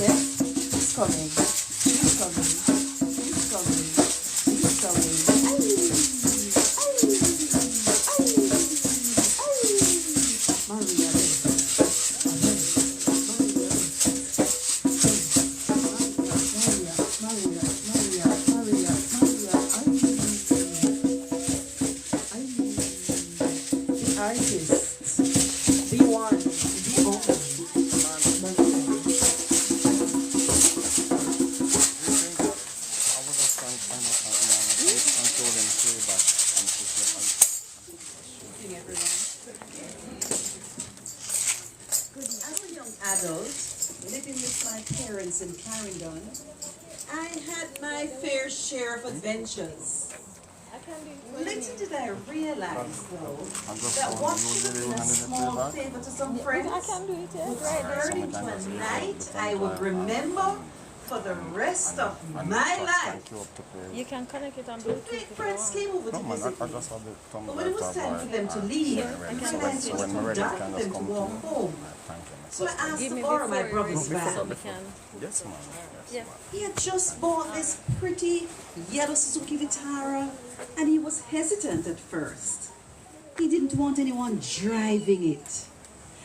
Okay? He's coming. He's coming. He's coming. He's coming. Maria. Artists. Be one. Be open. Adult, living with my parents in Clarendon, I had my fair share of adventures. Little did I realize, though, that what should have been a small favor to some friends would turn into a night I would remember for the rest of my life. You can connect it on Two great friends came over to visit me, but when it was time for them to leave, I realized it was too dark for them to walk home. So I asked to borrow my brother's van. Yes, ma'am. Yeah. He had just bought this pretty yellow Suzuki Vitara, and he was hesitant at first. He didn't want anyone driving it.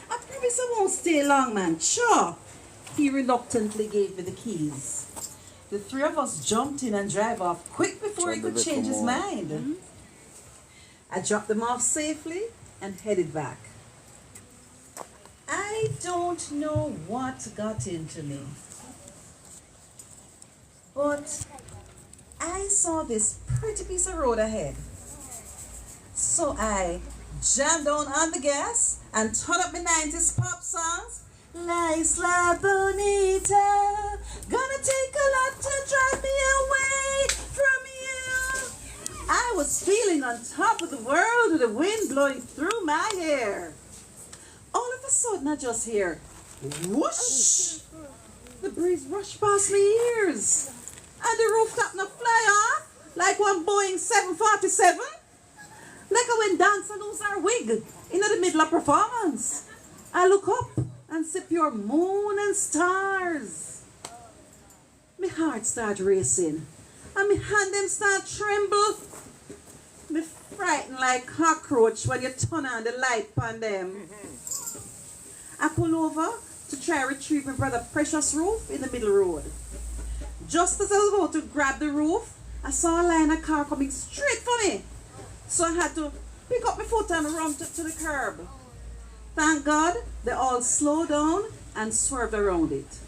I promise I won't stay long, man. Sure. He reluctantly gave me the keys. The three of us jumped in and drive off quick before he could change his mind. I dropped them off safely and headed back. I don't know what got into me, but I saw this pretty piece of road ahead. So I jammed down on the gas and turned up the 90s pop songs. La Isla Bonita, gonna take a lot to drive me away from you. I was feeling on top of the world with the wind blowing through my hair. All of a sudden, I just hear whoosh. The breeze rushed past my ears, and the roof happened to fly off like one Boeing 747. Like I went dance and lose our wig in the middle of performance. I look up and see pure moon and stars. My heart start racing, and my hand them start tremble. Me frightened like cockroach when you turn on the light on them. I pull over to try to retrieve my brother's precious roof in the middle road. Just as I was about to grab the roof, I saw a line of car coming straight for me. So I had to pick up my foot and run to the curb. Thank God they all slowed down and swerved around it.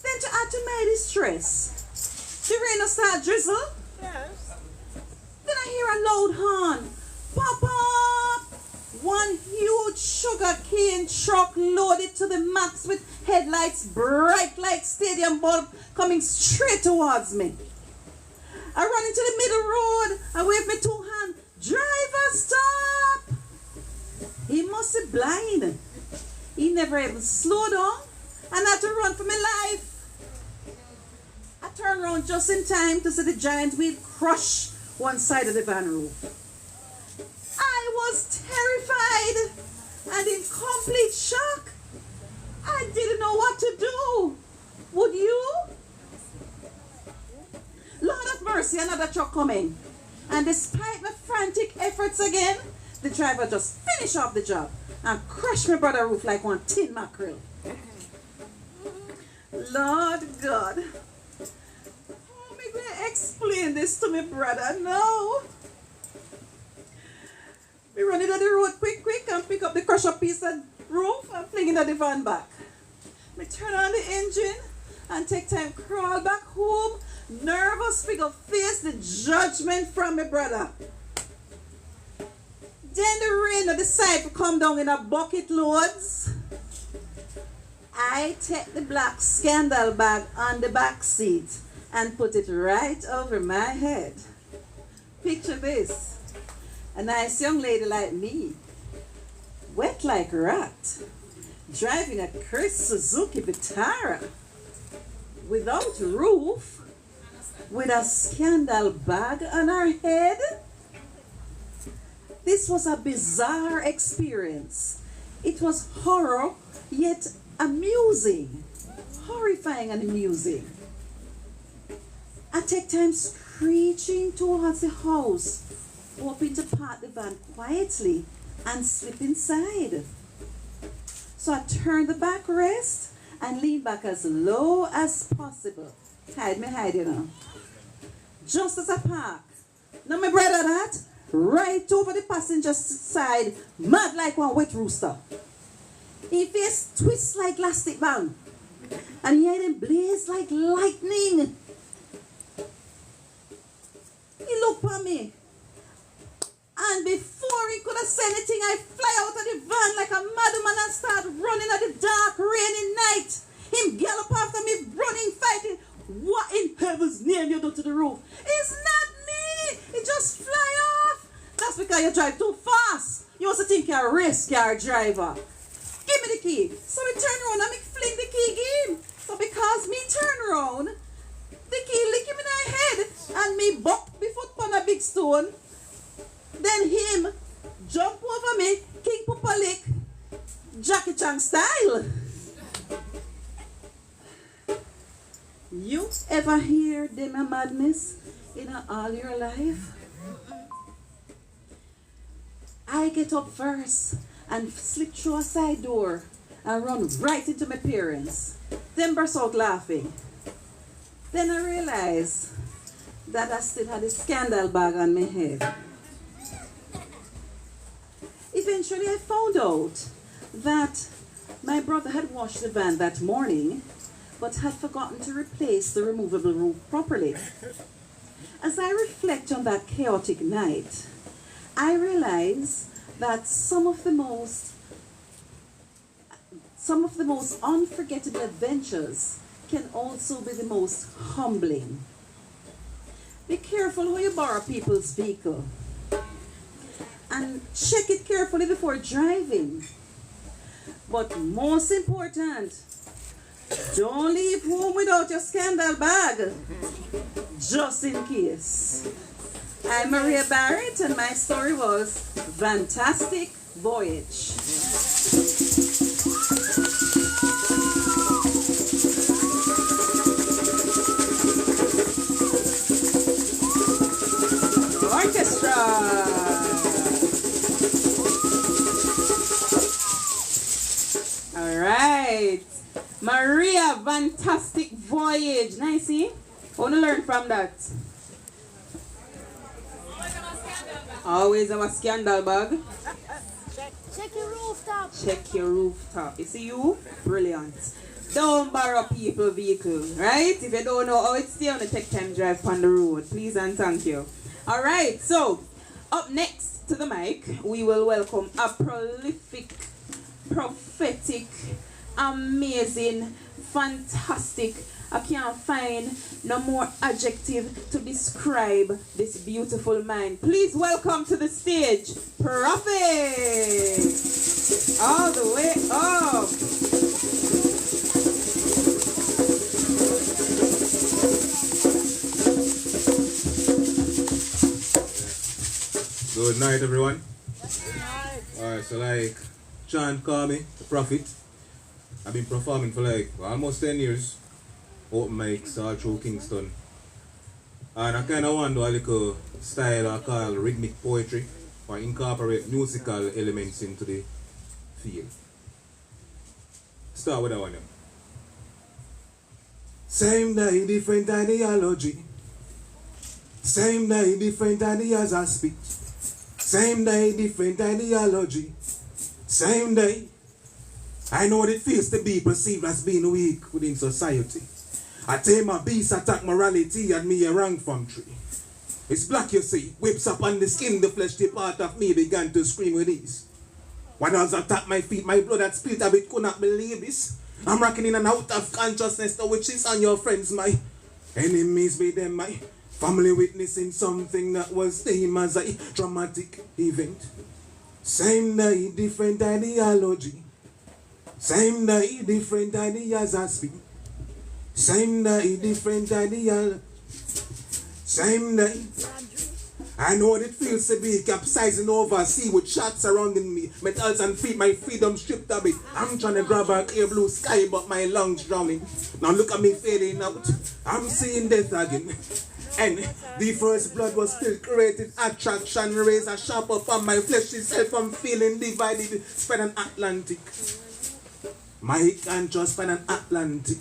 Then to add to my distress, the rain started drizzle. Yes. Then I hear a loud horn. Pop up! One huge sugar cane truck loaded to the max with headlights bright like stadium bulb coming straight towards me. I run into the middle road. I wave my two hands. Driver, stop! He must be blind. He never even slowed down and had to run for my life. I turned around just in time to see the giant wheel crush one side of the van roof. I was terrified and in complete shock. I didn't know what to do. Would you? Lord of mercy, another truck coming. And despite my frantic efforts again, the driver just finished off the job and crushed my brother's roof like one tin mackerel. Lord God, how am I going to explain this to my brother now? We run into the road quick and pick up the crushed up piece of roof and fling it at the van back. We turn on the engine and take time crawl back home, nervous figure face the judgment from my brother. Then the rain decide to come down in a bucket loads. I take the black scandal bag on the back seat and put it right over my head. Picture this. A nice young lady like me, wet like a rat, driving a crisp Suzuki Vitara, without roof, with a scandal bag on her head. This was a bizarre experience. It was horror, yet amusing. horrifying and amusing. I take time screeching towards the house, hoping to park the van quietly and slip inside. So I turn the backrest and lean back as low as possible. Hide, you know. Just as I park. Now my brother that, right over the passenger side, mad like one wet rooster. His face twists like elastic band, and he hear him blaze like lightning. He looked at me, and before he could have said anything, I fly out of the van like a madman and start running at the dark, rainy night. Him gallop after me, running, fighting. What in heaven's name you do to the roof? It's not me! It just fly off! That's because you drive too fast. You also think you're a race car driver. Give me the key. So we turn around and me fling the key in. So because me turn around, the key lick him in my head and me buck me foot on a big stone. Then him jump over me, King Papa lick, Jackie Chan style. You ever hear them a madness in all your life? I get up first and slip through a side door and run right into my parents. Them burst out laughing. Then I realize that I still had a scandal bag on my head. Eventually I found out that my brother had washed the van that morning but had forgotten to replace the removable roof properly. As I reflect on that chaotic night, I realize that some of the most unforgettable adventures can also be the most humbling. Be careful how you borrow people's vehicle, and check it carefully before driving. But most important, don't leave home without your scandal bag, just in case. I'm Maria Barrett, and my story was Fantastic Voyage. Orchestra. All right. Maria, Fantastic Voyage. Nice, see? I want to learn from that. Always have a scandal bag. Check your rooftop. Check your rooftop. You see you? Brilliant. Don't borrow people vehicle, right? If you don't know how it's still on the take time drive on the road. Please and thank you. Alright, so up next to the mic, we will welcome a prolific, prophetic, amazing, fantastic, I can't find no more adjective to describe this beautiful mind. Please welcome to the stage, Prophet! All the way up. Good night, everyone. Alright, so like John called me, the prophet. I've been performing for like almost 10 years. Open mics all through Kingston. And I kind of want to do a little style I call rhythmic poetry, or incorporate musical elements into the field. Start with that one. Same day, different ideology. Same day, different ideas I speak. Same day, different ideology. Same day. I know what it feels to be perceived as being weak within society. I tame my beast, attack morality, and me a wrong from tree. It's black, you see, whips up on the skin, the fleshly part of me began to scream with ease. When I was attacked my feet, my blood had split a bit, could not believe this. I'm rocking in and out of consciousness, the witches and your friends, my enemies be them, my family witnessing something that was deemed as a traumatic event. Same day, different ideology. Same day, different ideas I speak. Same day, different ideology. Same day. I know what it feels to be capsizing over sea with sharks surrounding me. Metals and feet, my freedom stripped of it. I'm trying to grab a clear blue sky, but my lungs drowning. Now look at me fading out. I'm seeing death again. And the first blood was still created attraction, razor sharp upon my fleshy self. I'm feeling divided, spread an Atlantic. My can just spread an Atlantic.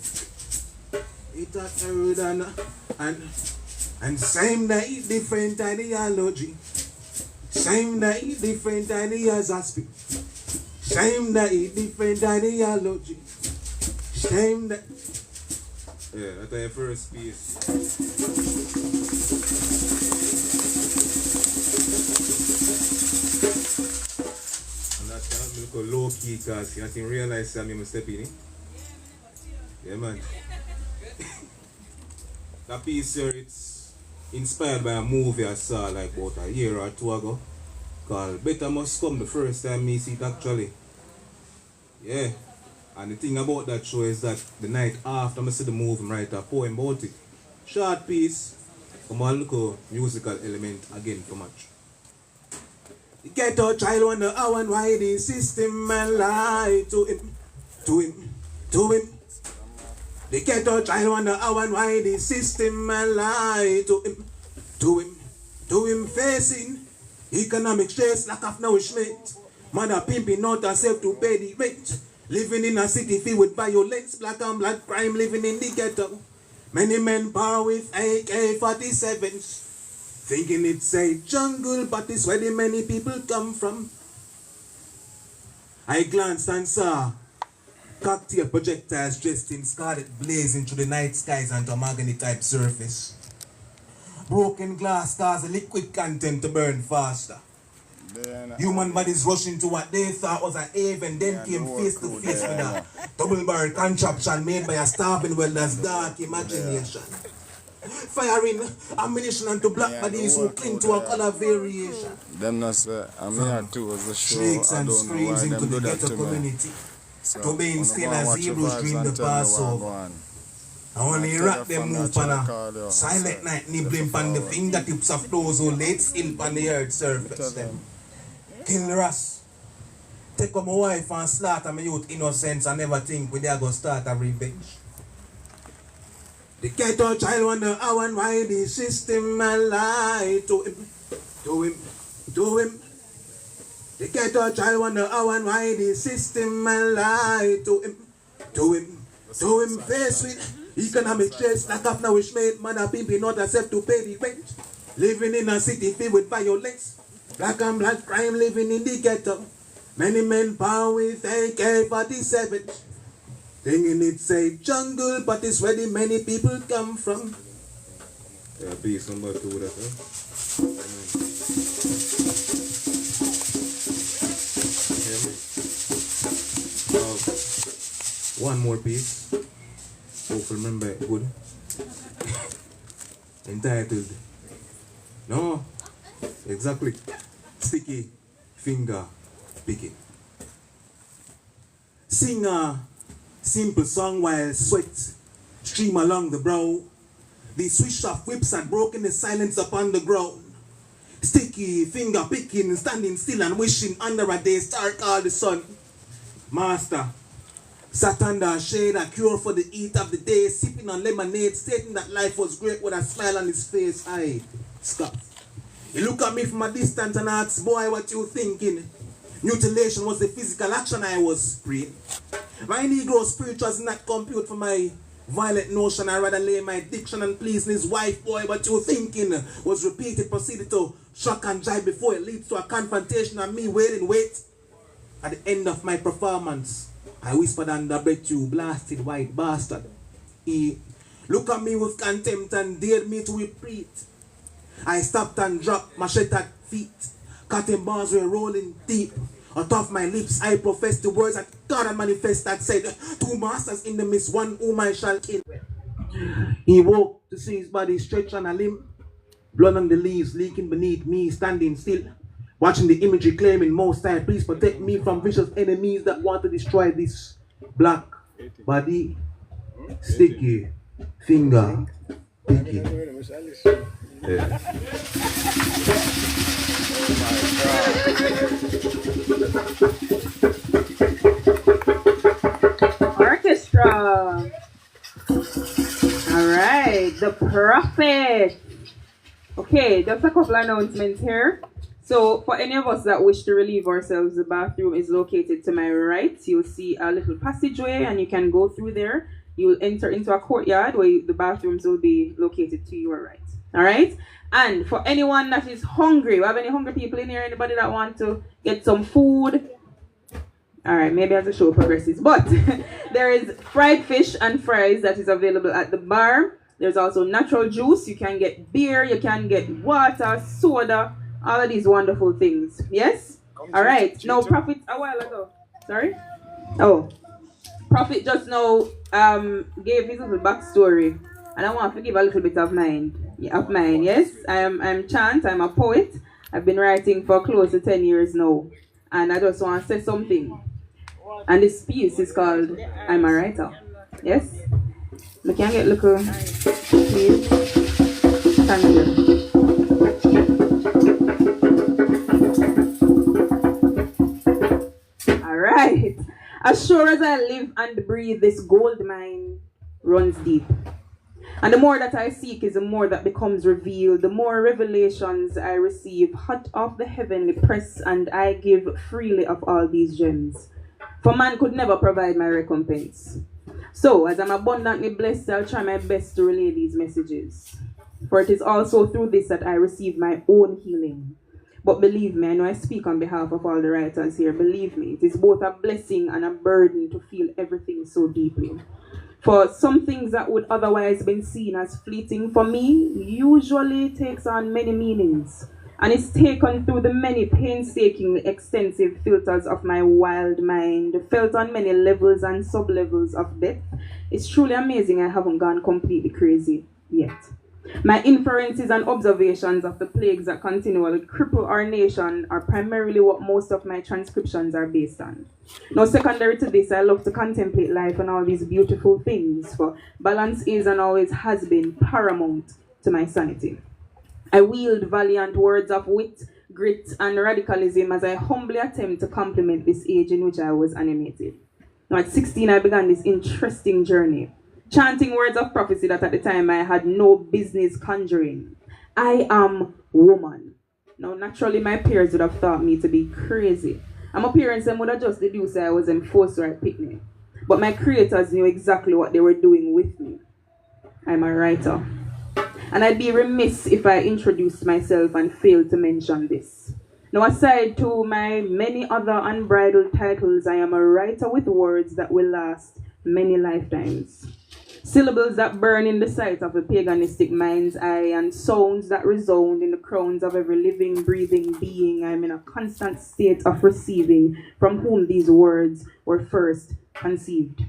It a third and same day, different ideology. Same day, different ideas I speak. Same day, different ideology. Same day. Yeah, that's your first piece. And that time, I low key because I didn't realize that I'm stepping in. Yeah, man. That piece here, it's inspired by a movie I saw like about a year or two ago called Better Must Come, the first time I see it actually. Yeah. And the thing about that show is that the night after I see the movie, I write a poem about it. Short piece, come on, look at musical element again for much. The ghetto child wonder how and why the system and lie to him, to him, to him. The ghetto child wonder how and why the system and lie to him facing economic stress, lack of nourishment, mother pimping out herself to pay the rent, living in a city filled with violence, black and black crime, living in the ghetto. Many men power with AK-47s, thinking it's a jungle, but it's where the many people come from. I glanced and saw cocktail projectiles dressed in scarlet blazing through the night skies and a mahogany type surface. Broken glass cause the liquid content to burn faster. Human bodies rushing to what they thought was a haven, then came face to face with a double-barrel contraption made by a starving welder's dark imagination. Firing ammunition onto black bodies who cling to a color variation. Them not say, I'm here too as a show. Shrieks I and don't know screams why into them the do that ghetto to me. community. So, To being still as Hebrews during the Passover. I only rock them move on a silent night nibbling on the fingertips of those who laid still on the earth's surface. Them. Kill Ras. Take up my wife and slaughter my youth innocence and never think we are going to start a revenge. The ghetto child wonder how and why the system and lie to him, to him, to him. The ghetto child wonder how and why the system and lie to him, to him, to him. Faced with economic stress, lack of nourishment, mother pimping not herself to pay the rent, living in a city filled with violence, black and black crime, living in the ghetto. Many men power with AK-47, thinking it's a jungle, but it's where the many people come from. Yeah, piece number 2, that's it. One more piece. Hopefully remember it good. Entitled, no, exactly, Sticky Finger Picking. Sing a simple song while sweat stream along the brow. The swish of whips had broken the silence upon the ground. Sticky finger picking, standing still and wishing under a day star called the sun. Master sat under a shade, a cure for the heat of the day, sipping on lemonade, stating that life was great with a smile on his face. I scoffed. He looked at me from a distance and asked, boy, what you thinking? Mutilation was the physical action I was praying. My Negro spirit was not compute for my violent notion. I rather lay my diction and pleasing his wife. Boy, what you thinking? Was repeated, proceeded to shock and jive before it leads to a confrontation and me waiting, wait. At the end of my performance, I whispered under breath, you blasted white bastard. He looked at me with contempt and dared me to repeat. I stopped and dropped my shattered feet. Cotton bars were rolling deep. Out of my lips, I professed the words that God had manifest that said, 2 masters in the midst, one whom I shall kill. He woke to see his body stretched on a limb, blood on the leaves leaking beneath me, standing still, watching the imagery claiming, Most High, please protect me from vicious enemies that want to destroy this black body. Sticky finger picking. Yeah. Orchestra. All right, the prophet. Okay, just a couple announcements here. So, for any of us that wish to relieve ourselves, the bathroom is located to my right. You'll see a little passageway, and you can go through there. You will enter into a courtyard where the bathrooms will be located to your right. All right. And for anyone that is hungry, we have any hungry people in here? Anybody that want to get some food? All right, maybe as the show progresses. But there is fried fish and fries that is available at the bar. There's also natural juice. You can get beer. You can get water, soda, all of these wonderful things. Yes? All right. Now, Prophet, a while ago. Sorry? Oh. Prophet just now gave his little backstory. And I want to give a little bit of mine. Yes? I'm Chant. I'm a poet. I've been writing for close to 10 years now. And I just want to say something. And this piece is called I'm a Writer. Yes? We can get little, please. Thank you. Alright. As sure as I live and breathe, this gold mine runs deep. And the more that I seek is the more that becomes revealed. The more revelations I receive, hot off the heavenly press, and I give freely of all these gems. For man could never provide my recompense. So, as I'm abundantly blessed, I'll try my best to relay these messages. For it is also through this that I receive my own healing. But believe me, I know I speak on behalf of all the writers here. Believe me, it is both a blessing and a burden to feel everything so deeply. For some things that would otherwise been seen as fleeting, for me, usually takes on many meanings. And it's taken through the many painstaking, extensive filters of my wild mind, felt on many levels and sub-levels of depth. It's truly amazing I haven't gone completely crazy yet. My inferences and observations of the plagues that continually cripple our nation are primarily what most of my transcriptions are based on. Now, secondary to this, I love to contemplate life and all these beautiful things, for balance is and always has been paramount to my sanity. I wield valiant words of wit, grit, and radicalism as I humbly attempt to complement this age in which I was animated. Now, at 16, I began this interesting journey, chanting words of prophecy that at the time I had no business conjuring. I am woman. Now, naturally, my peers would have thought me to be crazy. And my parents would have just deduced I was enforced or a picnic. But my creators knew exactly what they were doing with me. I'm a writer. And I'd be remiss if I introduced myself and failed to mention this. Now, aside to my many other unbridled titles, I am a writer with words that will last many lifetimes. Syllables that burn in the sight of a paganistic mind's eye, and sounds that resound in the crowns of every living, breathing being. I'm in a constant state of receiving from whom these words were first conceived.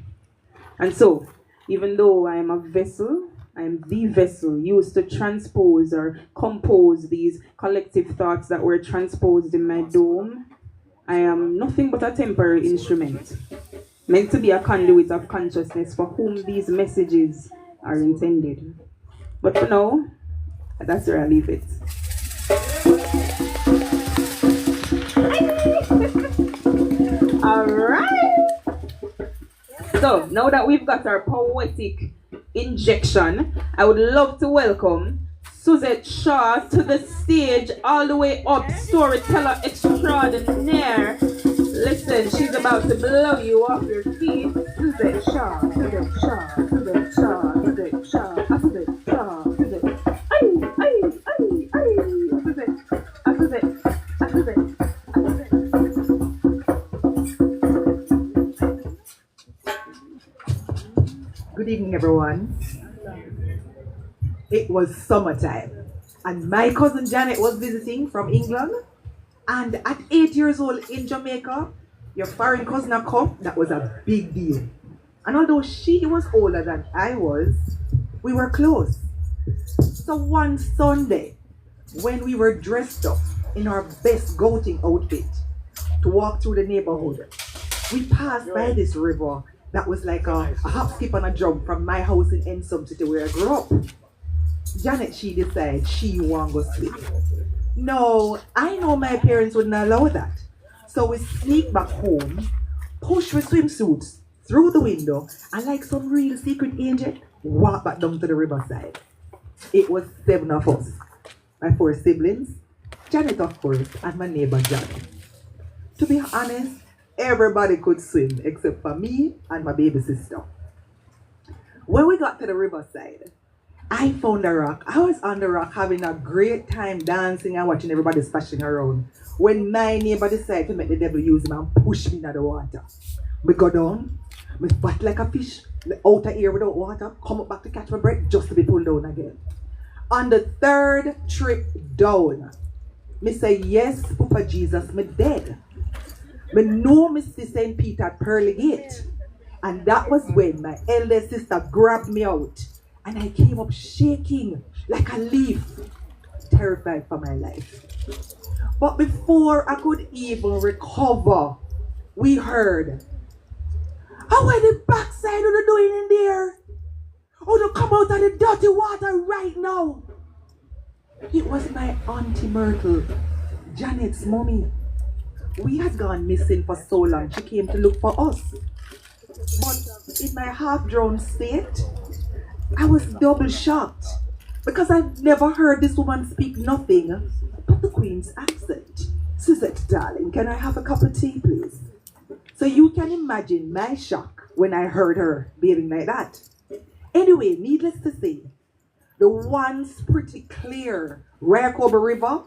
And so, even though I am a vessel, I am the vessel used to transpose or compose these collective thoughts that were transposed in my dome. I am nothing but a temporary instrument, meant to be a conduit of consciousness for whom these messages are intended. But for now, that's where I leave it. All right. So now that we've got our poetic injection, I would love to welcome Suzette Shaw to the stage, all the way up, storyteller extraordinaire. Listen, she's about to blow you off your feet. Suzette Shaw, Suzette Shaw, Suzette Shaw, Suzette Shaw, Suzette Shaw, Suzette. Suzette. Good evening, everyone. It was summertime, and my cousin Janet was visiting from England. And at 8 years old in Jamaica, your foreign cousin a come, that was a big deal. And although she was older than I was, we were close. So one Sunday, when we were dressed up in our best goating outfit to walk through the neighborhood, we passed by this river that was like a hop, skip, and a jump from my house in Ensom City where I grew up. Janet, she decided she want to go swim. No, I know my parents wouldn't allow that. So we sneak back home, push our swimsuits through the window, and like some real secret agent, walk back down to the riverside. It was 7 of us. My 4 siblings, Janet of course, and my neighbor Johnny. To be honest, everybody could swim except for me and my baby sister. When we got to the riverside, I found a rock. I was on the rock having a great time dancing and watching everybody splashing around. When my neighbor decided to make the devil use him and push me into the water. We go down, me fat like a fish, the outer ear without water, come up back to catch my breath just to be pulled down again. On the 3rd trip down, me say, yes, Papa Jesus, me dead. Me know me see St. Peter at Pearly Gate. And that was when my eldest sister grabbed me out. And I came up shaking like a leaf, terrified for my life. But before I could even recover, we heard, "How are the backside of you doing in there? Oh, you come out of the dirty water right now." It was my Auntie Myrtle, Janet's mommy. We had gone missing for so long, she came to look for us. But in my half-drowned state, I was double shocked because I'd never heard this woman speak nothing but the Queen's accent. Suzette, darling, can I have a cup of tea, please? So you can imagine my shock when I heard her behaving like that. Anyway, needless to say, the once pretty clear Jaiku River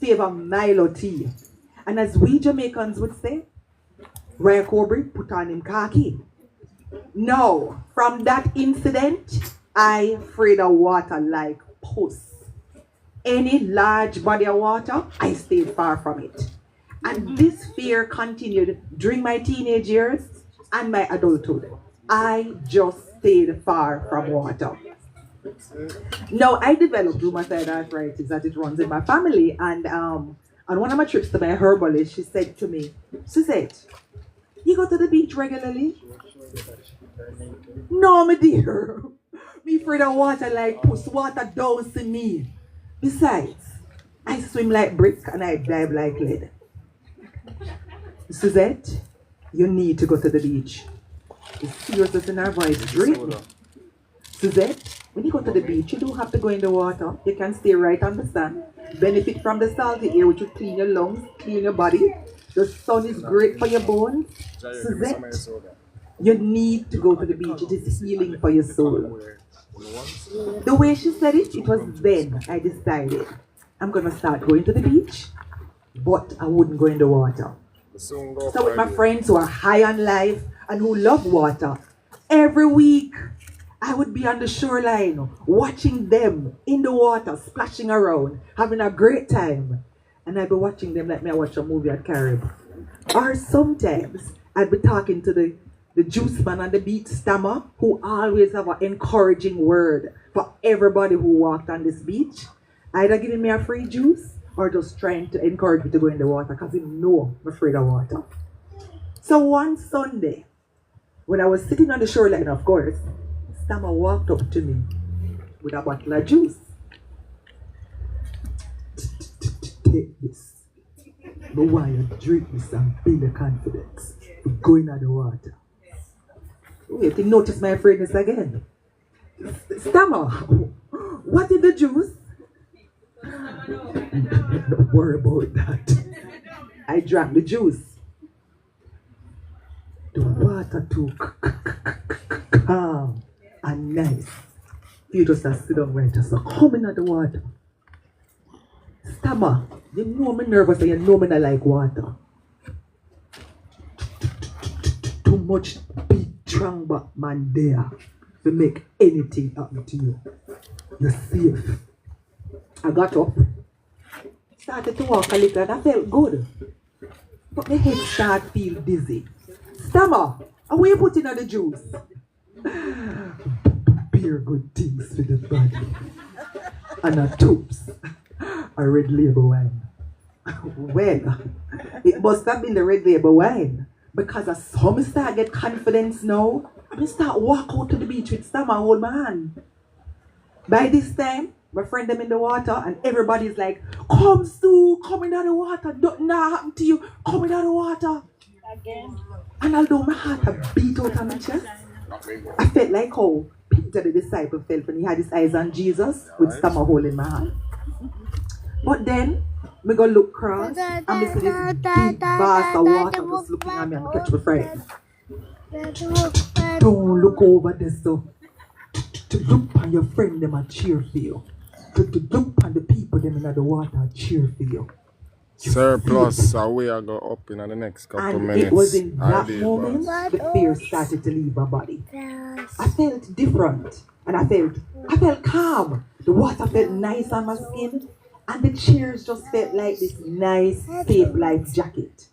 favor Milo tea. And as we Jamaicans would say, Jaiku put on him khaki. Now, from that incident, I afraid of water like puss. Any large body of water, I stayed far from it. And this fear continued during my teenage years and my adulthood. I just stayed far from water. Now, I developed rheumatoid arthritis as it runs in my family. And on one of my trips to my herbalist, she said to me, "Suzette, you go to the beach regularly?" "No, my dear. Me afraid of water like puss. Water don't see me. Besides, I swim like brick and I dive like lead." "Suzette, you need to go to the beach." The seriousness in her voice drink. "Suzette, when you go to the beach, you don't have to go in the water. You can stay right on the sand. Benefit from the salty air, which will clean your lungs, clean your body. The sun is great for your bones. Suzette, you need to go to the beach. It is healing for your soul." The way she said it, it was then I decided I'm going to start going to the beach, but I wouldn't go in the water. So with my friends who are high on life and who love water, every week I would be on the shoreline watching them in the water, splashing around, having a great time. And I'd be watching them like me I watch a movie at Carib. Or sometimes I'd be talking to the juice man on the beach, Stammer, who always have an encouraging word for everybody who walked on this beach. Either giving me a free juice or just trying to encourage me to go in the water because he know I'm afraid of water. So one Sunday, when I was sitting on the shoreline, of course, Stammer walked up to me with a bottle of juice. "Take this. But why you drink this and build your confidence? We're going out the water." Wait, you notice my afraidness again. "Stammer, what is the juice?" "Don't worry about that." I drank the juice. The water too calm and nice. You just sit down right just come in at the water. "Stammer, you know me nervous and you know me not like water. Too much big strong back man there to make anything happen to you. You're safe." I got up, started to walk a little and I felt good. But my head started to feel dizzy. "Stammer, how are you putting on the juice?" "Beer good things for the body. And a tubes, a red label wine." Well, it must have been the red label wine. Because as some start get confidence now, I start walk out to the beach with Stammer and hold my hand. By this time, My friend them in the water and everybody's like, come Stu, come in the water, nothing happen to you, come in the water. Again. And although my heart had beat out on my chest, I felt like how Peter the disciple felt when he had his eyes on Jesus with stomach hole in my hand. But then, me go look cross and me see this big vast of water just looking at me and catch my friend. Don't look over there, so. To look on your friend them and cheer for you. To look on the people them in the water and cheer for you. Surplus, we are go up in the next couple And minutes. it was in that Alright, moment the fear started to leave my body. I felt different and I felt calm. The water felt nice on my skin and the chairs just felt like this nice safe life jacket.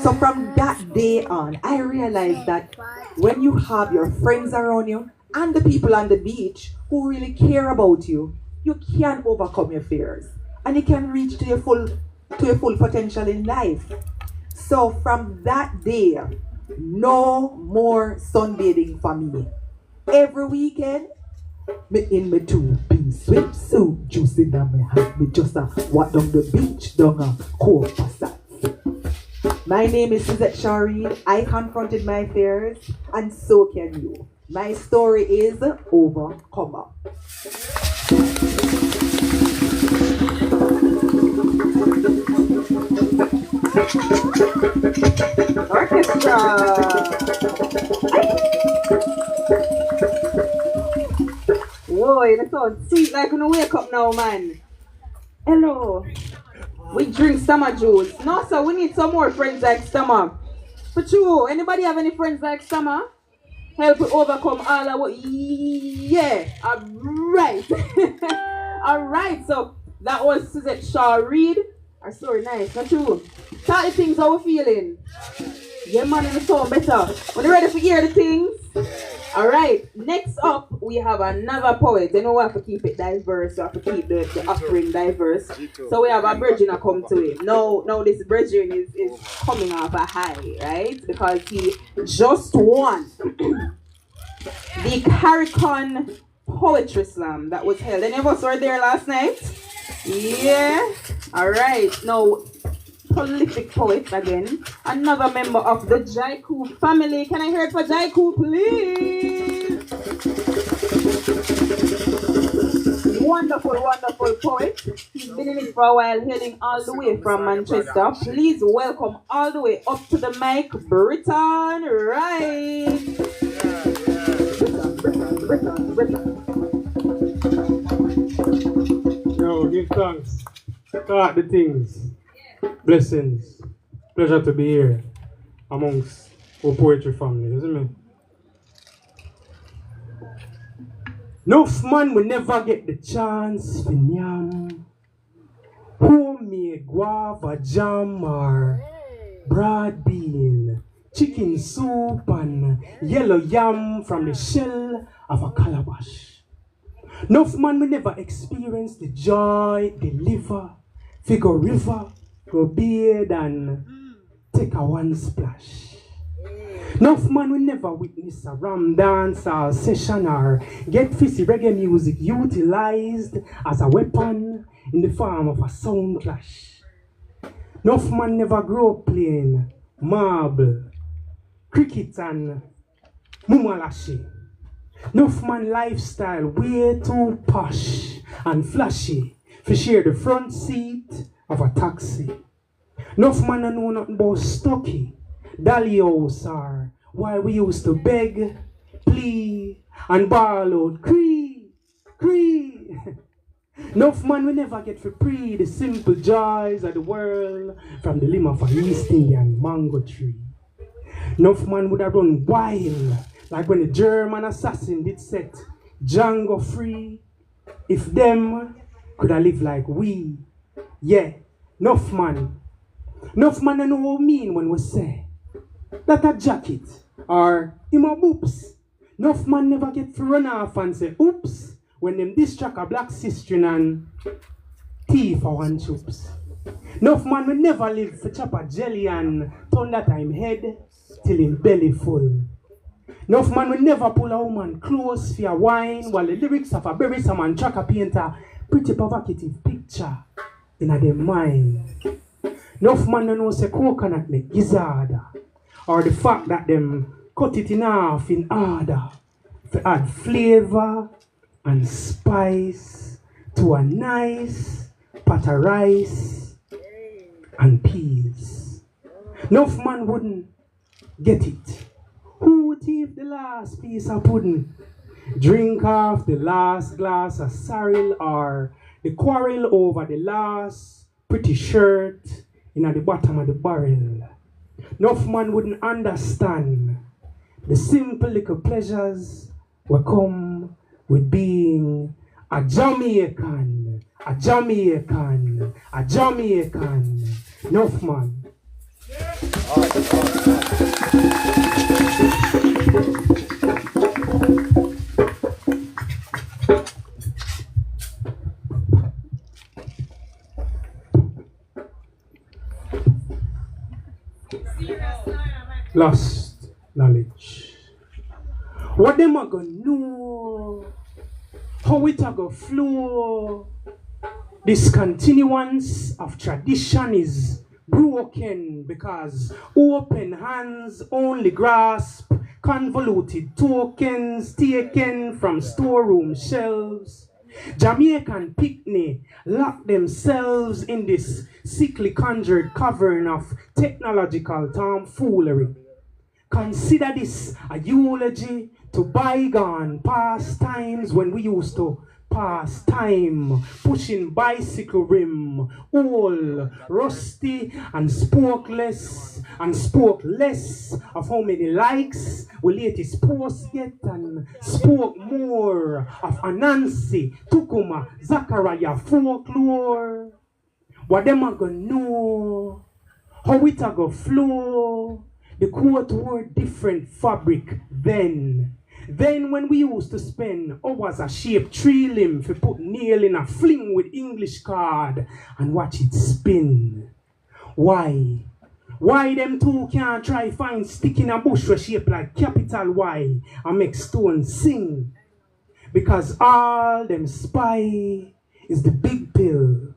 So from that day on, I realized that when you have your friends around you and the people on the beach who really care about you, you can overcome your fears and you can reach to your full potential in life. So from that day, no more sunbathing for me. Every weekend, me in my 2-piece swimsuit, juice in my hand, me just walk down the beach, down a cold passage. My name is Suzette Shareed. I confronted my fears, and so can you. My story is Overcomer. Orchestra! Whoa, that sounds sweet like when you wake up now, man. Hello. We drink stomach juice. No, sir, we need some more friends like stomach. But you, anybody have any friends like stomach? Help you overcome all of what? Yeah, alright. Alright, so that was Suzette Shareed. Our story nice, not true. Tell the things how we feeling. Yeah, man, in the sound better. When you ready to hear the things? Alright, next up we have another poet. You know we have to keep it diverse, we have to keep the offering diverse. So we have a brethren that come to him. Now this brethren is coming off a high, right? Because he just won the Caricon Poetry Slam that was held. Any of us were there last night? Yeah. Alright, now prolific poet again, another member of the Jaiku family. Can I hear it for Jaiku, please? Wonderful, wonderful poet. He's been in it for a while, hailing all the way from Manchester. Please welcome all the way up to the mic, Britain Wright. Yo, give thanks. Start the things. Blessings. Pleasure to be here amongst our poetry family, isn't it? Enough man will never get the chance for yam. Homemade guava jam or broad bean, chicken soup and yellow yam from the shell of a calabash. Enough man will never experience the joy, the liver, figure river, go bathe and take a one splash. Enough man will never witness a ram dance or session or get fishy reggae music utilized as a weapon in the form of a sound clash. Enough man never grow up playing marble, cricket and mumalashi. Enough man lifestyle way too posh and flashy to share the front seat of a taxi. Enough man don't know nothing about Stucky, Dolly House, or why we used to beg, plead, and borrow out, cree. Enough man we never get for free the simple joys of the world from the limb of an East Indian mango tree. Enough man would have run wild, like when the German assassin did set Django free. If them could have lived like we, yeah, enough man I know what we mean when we say that a jacket or in my boops. Enough man never get to run off and say oops when them distract a black sister and tea for one chips. Enough man will never live for chop a jelly and turn that time head till him belly full. Enough man will never pull a woman close for a wine while the lyrics of a berry some man track a painter pretty provocative picture in their mind. Enough man don't know say coconut make gizzard, or the fact that them cut it in half in order to add flavor and spice to a nice pot of rice and peas. Enough man wouldn't get it. Who would eat the last piece of pudding? Drink off the last glass of sorrel, or the quarrel over the last pretty shirt in at the bottom of the barrel. Enough man wouldn't understand the simple little pleasures will come with being a Jamaican, a Jamaican, a Jamaican. Enough man. Lost knowledge. What them a gonna know? How it a go flow? This continuance of tradition is broken because open hands only grasp convoluted tokens taken from storeroom shelves. Jamaican picnic lock themselves in this sickly conjured cavern of technological tomfoolery. Consider this a eulogy to bygone past times when we used to pass time pushing bicycle rim, all rusty and spoke less of how many likes we latest post get, and spoke more of Anansi, Tukuma, Zachariah folklore. What them a gonna know? How it a go flow? The quote were different fabric then. Then when we used to spend hours a shape tree limb to put nail in a fling with English card and watch it spin. Why? Why them two can't try find stick in a bush with shape like capital Y and make stone sing? Because all them spy is the big pill.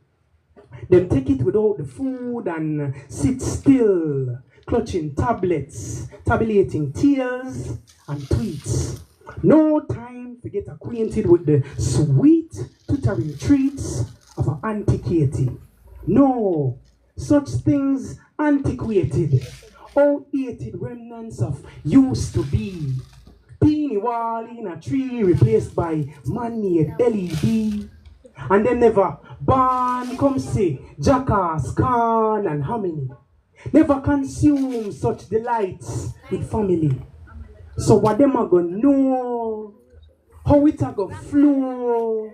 Them take it without the food and sit still, clutching tablets, tabulating tears and tweets. No time to get acquainted with the sweet tutoring treats of an antiquity. No, such things antiquated, outdated remnants of used to be. Teeny wall in a tree replaced by man-made LED. And they never born come see jackass, corn and hominy. Never consume such delights with family. So what them a gonna know? How it a gonna flow?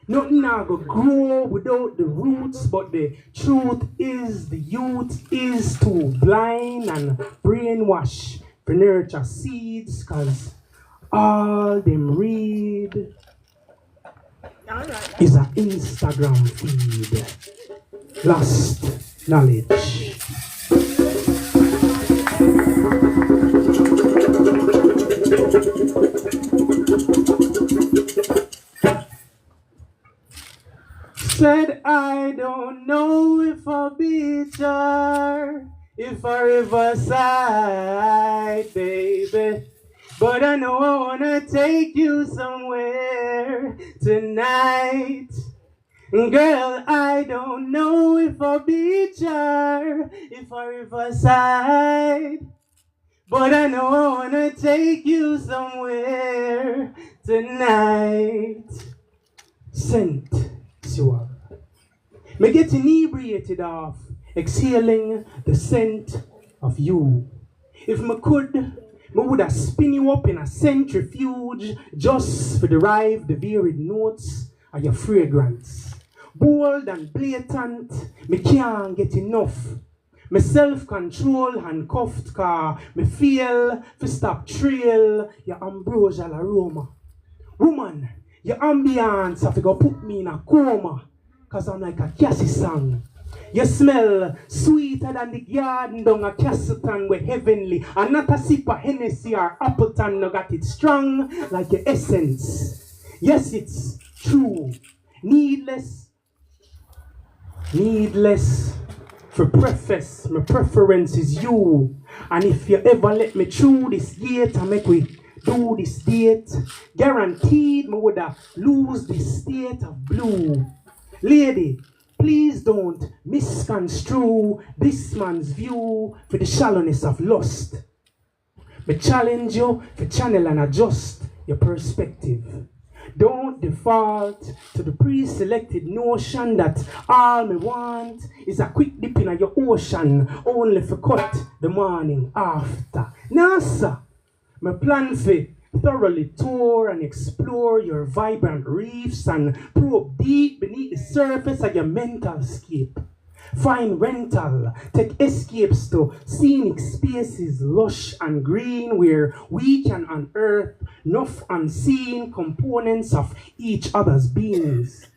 Nothing a gonna grow without the roots, but the truth is the youth is too blind and brainwashed to nurture seeds, cause all them read is an Instagram feed. Lost knowledge. Said I don't know if I'll be there, if I riverside, baby. But I know I wanna take you somewhere tonight. Girl, I don't know if I'll be there, if I riverside. But I know I wanna take you somewhere tonight. Scent, suave. Me get inebriated off, exhaling the scent of you. If me could, me would have spin you up in a centrifuge just to derive the varied notes of your fragrance. Bold and blatant, me can't get enough. Me self-control handcuffed car, me feel to stop trail your ambrosial aroma. Woman, your ambience have to go put me in a coma, cause I'm like a Cassie song. You smell sweeter than the garden down a Castleton where heavenly, and not a sip of Hennessy or Appleton no got it strong like your essence. Yes, it's true. Needless for preface, my preference is you. And if you ever let me through this gate and make we do this date, guaranteed me woulda lose this state of blue. Lady, please don't misconstrue this man's view for the shallowness of lust. Me challenge you to channel and adjust your perspective. Don't default to the pre-selected notion that all me want is a quick dip in your ocean, only for cut the morning after. Nah, sir. My plan for thoroughly tour and explore your vibrant reefs and probe deep beneath the surface of your mental scape. Find rental, take escapes to scenic spaces, lush and green, where we can unearth enough unseen components of each other's beings.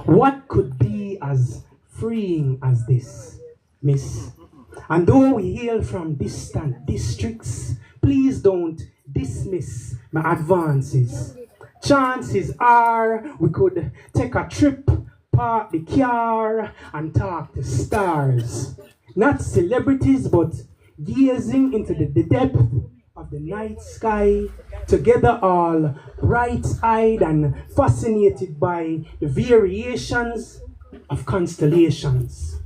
What could be as freeing as this, miss? And though we hail from distant districts, please don't dismiss my advances. Chances are we could take a trip, park the car, and talk to stars. Not celebrities, but gazing into the depth of the night sky, together all bright-eyed and fascinated by the variations of constellations.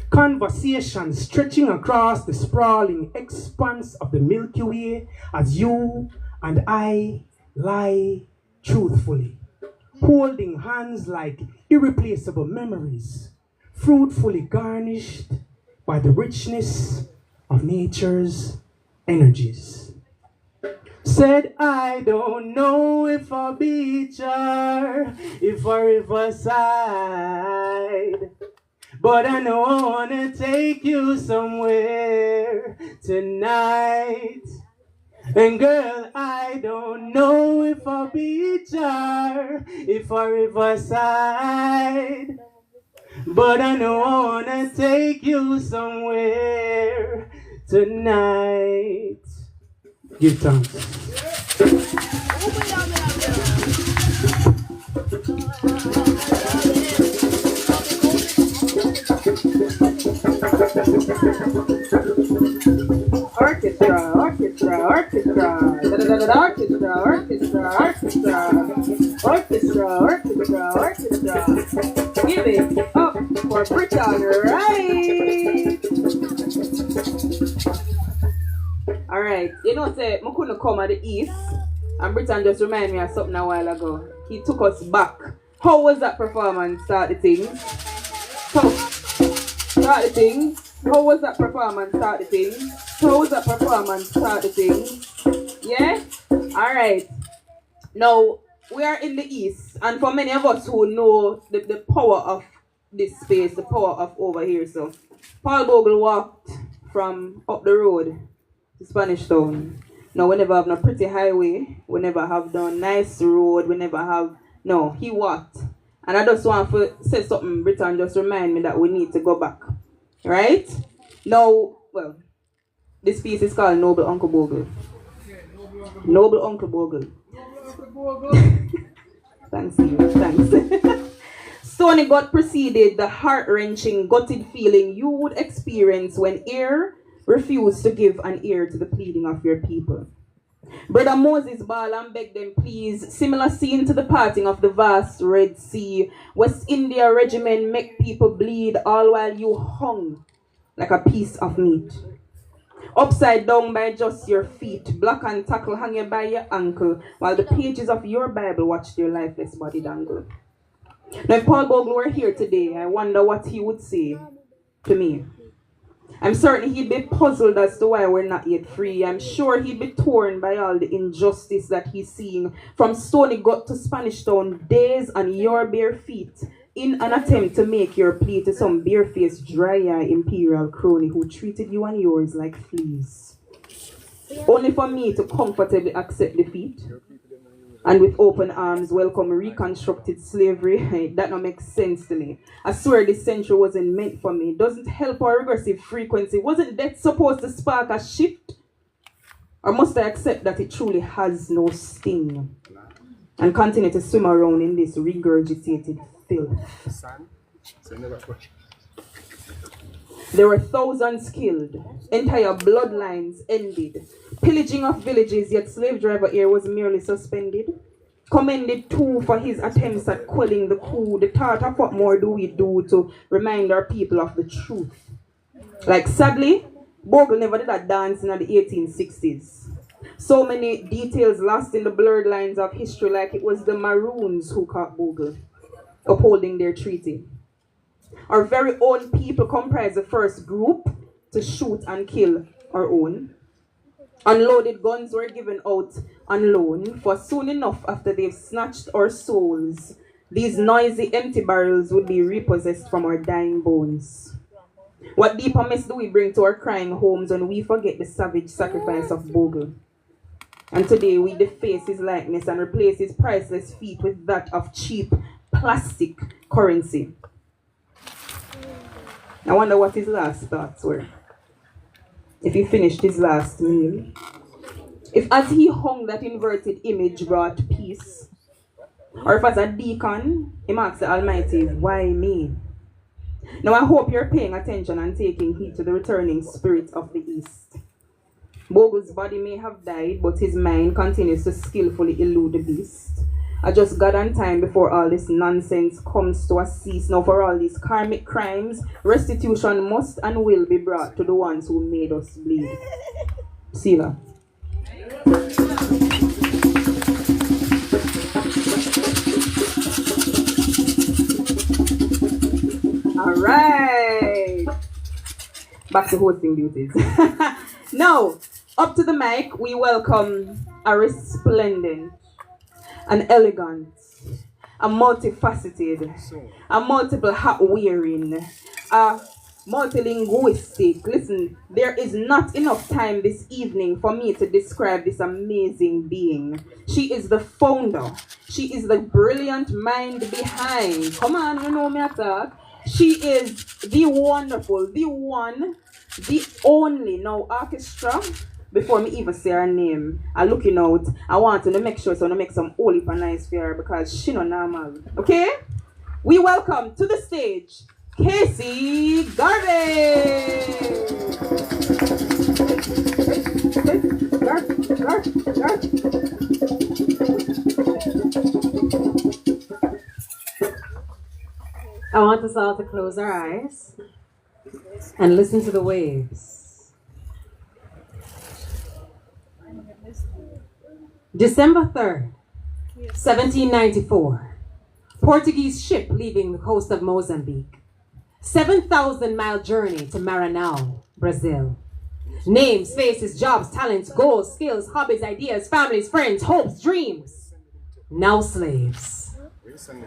Conversations stretching across the sprawling expanse of the Milky Way as you and I lie truthfully, holding hands like irreplaceable memories, fruitfully garnished by the richness of nature's energies. Said I don't know if I'll beach or if I riverside, but I know I wanna take you somewhere tonight. And girl, I don't know if I'll beach or if I riverside, but I know I wanna take you somewhere tonight. Give thanks. Orchestra, orchestra, orchestra, da-da-da-da, orchestra, orchestra, orchestra, orchestra, orchestra, orchestra. Give it up for Britain, right? Alright, you know, say, I couldn't come at the east, and Britain just reminded me of something a while ago. He took us back. How was that performance? Start the things. Start the things. How was that performance? Start the things. How was that performance? Start the things. Yeah? Alright. Now, we are in the east, and for many of us who know the power of this space, the power of over here, so Paul Bogle walked from up the road to Spanish Town. Now, we never have no pretty highway, we never have no nice road, we never have, no, he walked. And I just want to say something, Britain, just remind me that we need to go back. Right? Now, well, this piece is called Noble Uncle Bogle. Noble Uncle Bogle. Thanks, you. Thanks. Stony gut preceded the heart-wrenching, gutted feeling you would experience when ear refused to give an ear to the pleading of your people. Brother Moses ball and beg them please, similar scene to the parting of the vast Red Sea. West India regiment make people bleed, all while you hung like a piece of meat. Upside down by just your feet, block and tackle hanging by your ankle, while the pages of your Bible watch your lifeless body dangle. Now if Paul Bogle were here today, I wonder what he would say to me. I'm certain he'd be puzzled as to why we're not yet free. I'm sure he'd be torn by all the injustice that he's seeing, from Stony Gut to Spanish Town, days on your bare feet, in an attempt to make your plea to some bare-faced, dry-eye imperial crony who treated you and yours like fleas. Only for me to comfortably accept defeat and with open arms welcome reconstructed slavery. That don't make sense to me. I swear this century wasn't meant for me. It doesn't help our regressive frequency. Wasn't that supposed to spark a shift? Or must I accept that it truly has no sting? and continue to swim around in this regurgitated filth. There were thousands killed, entire bloodlines ended, pillaging of villages, yet slave driver here was merely suspended. Commended too for his attempts at quelling the coup, the thought of what more do we do to remind our people of the truth. Like sadly, Bogle never did a dance in the 1860s. So many details lost in the blurred lines of history, like it was the Maroons who caught Bogle, upholding their treaty. Our very own people comprise the first group to shoot and kill our own. Unloaded guns were given out on loan, for soon enough after they've snatched our souls, these noisy empty barrels would be repossessed from our dying bones. What deeper mess do we bring to our crying homes when we forget the savage sacrifice of Bogle? And today we deface his likeness and replace his priceless feat with that of cheap plastic currency. I wonder what his last thoughts were. If he finished his last meal. If as he hung that inverted image brought peace. Or if as a deacon, he asks the Almighty, why me? Now I hope you're paying attention and taking heed to the returning spirit of the East. Bogle's body may have died, but his mind continues to skillfully elude the beast. I just got on time before all this nonsense comes to a cease. Now for all these karmic crimes, restitution must and will be brought to the ones who made us bleed. Sila. All right. Back to hosting duties. Now, up to the mic, we welcome a resplendent, an elegant, a multifaceted, a multiple hat wearing, a multilinguistic. Listen, there is not enough time this evening for me to describe this amazing being. She is the founder. She is the brilliant mind behind. Come on, you know me I talk. She is the wonderful, the one, the only. Now, orchestra. Before me even say her name, I looking out. I want to make sure so I make some holy for nice for her because she not normal. Okay? We welcome to the stage Casey Garvey. I want us all to close our eyes and listen to the waves. December 3rd, 1794. Portuguese ship leaving the coast of Mozambique. 7,000-mile journey to Maranhão, Brazil. Names, faces, jobs, talents, goals, skills, hobbies, ideas, families, friends, hopes, dreams. Now slaves.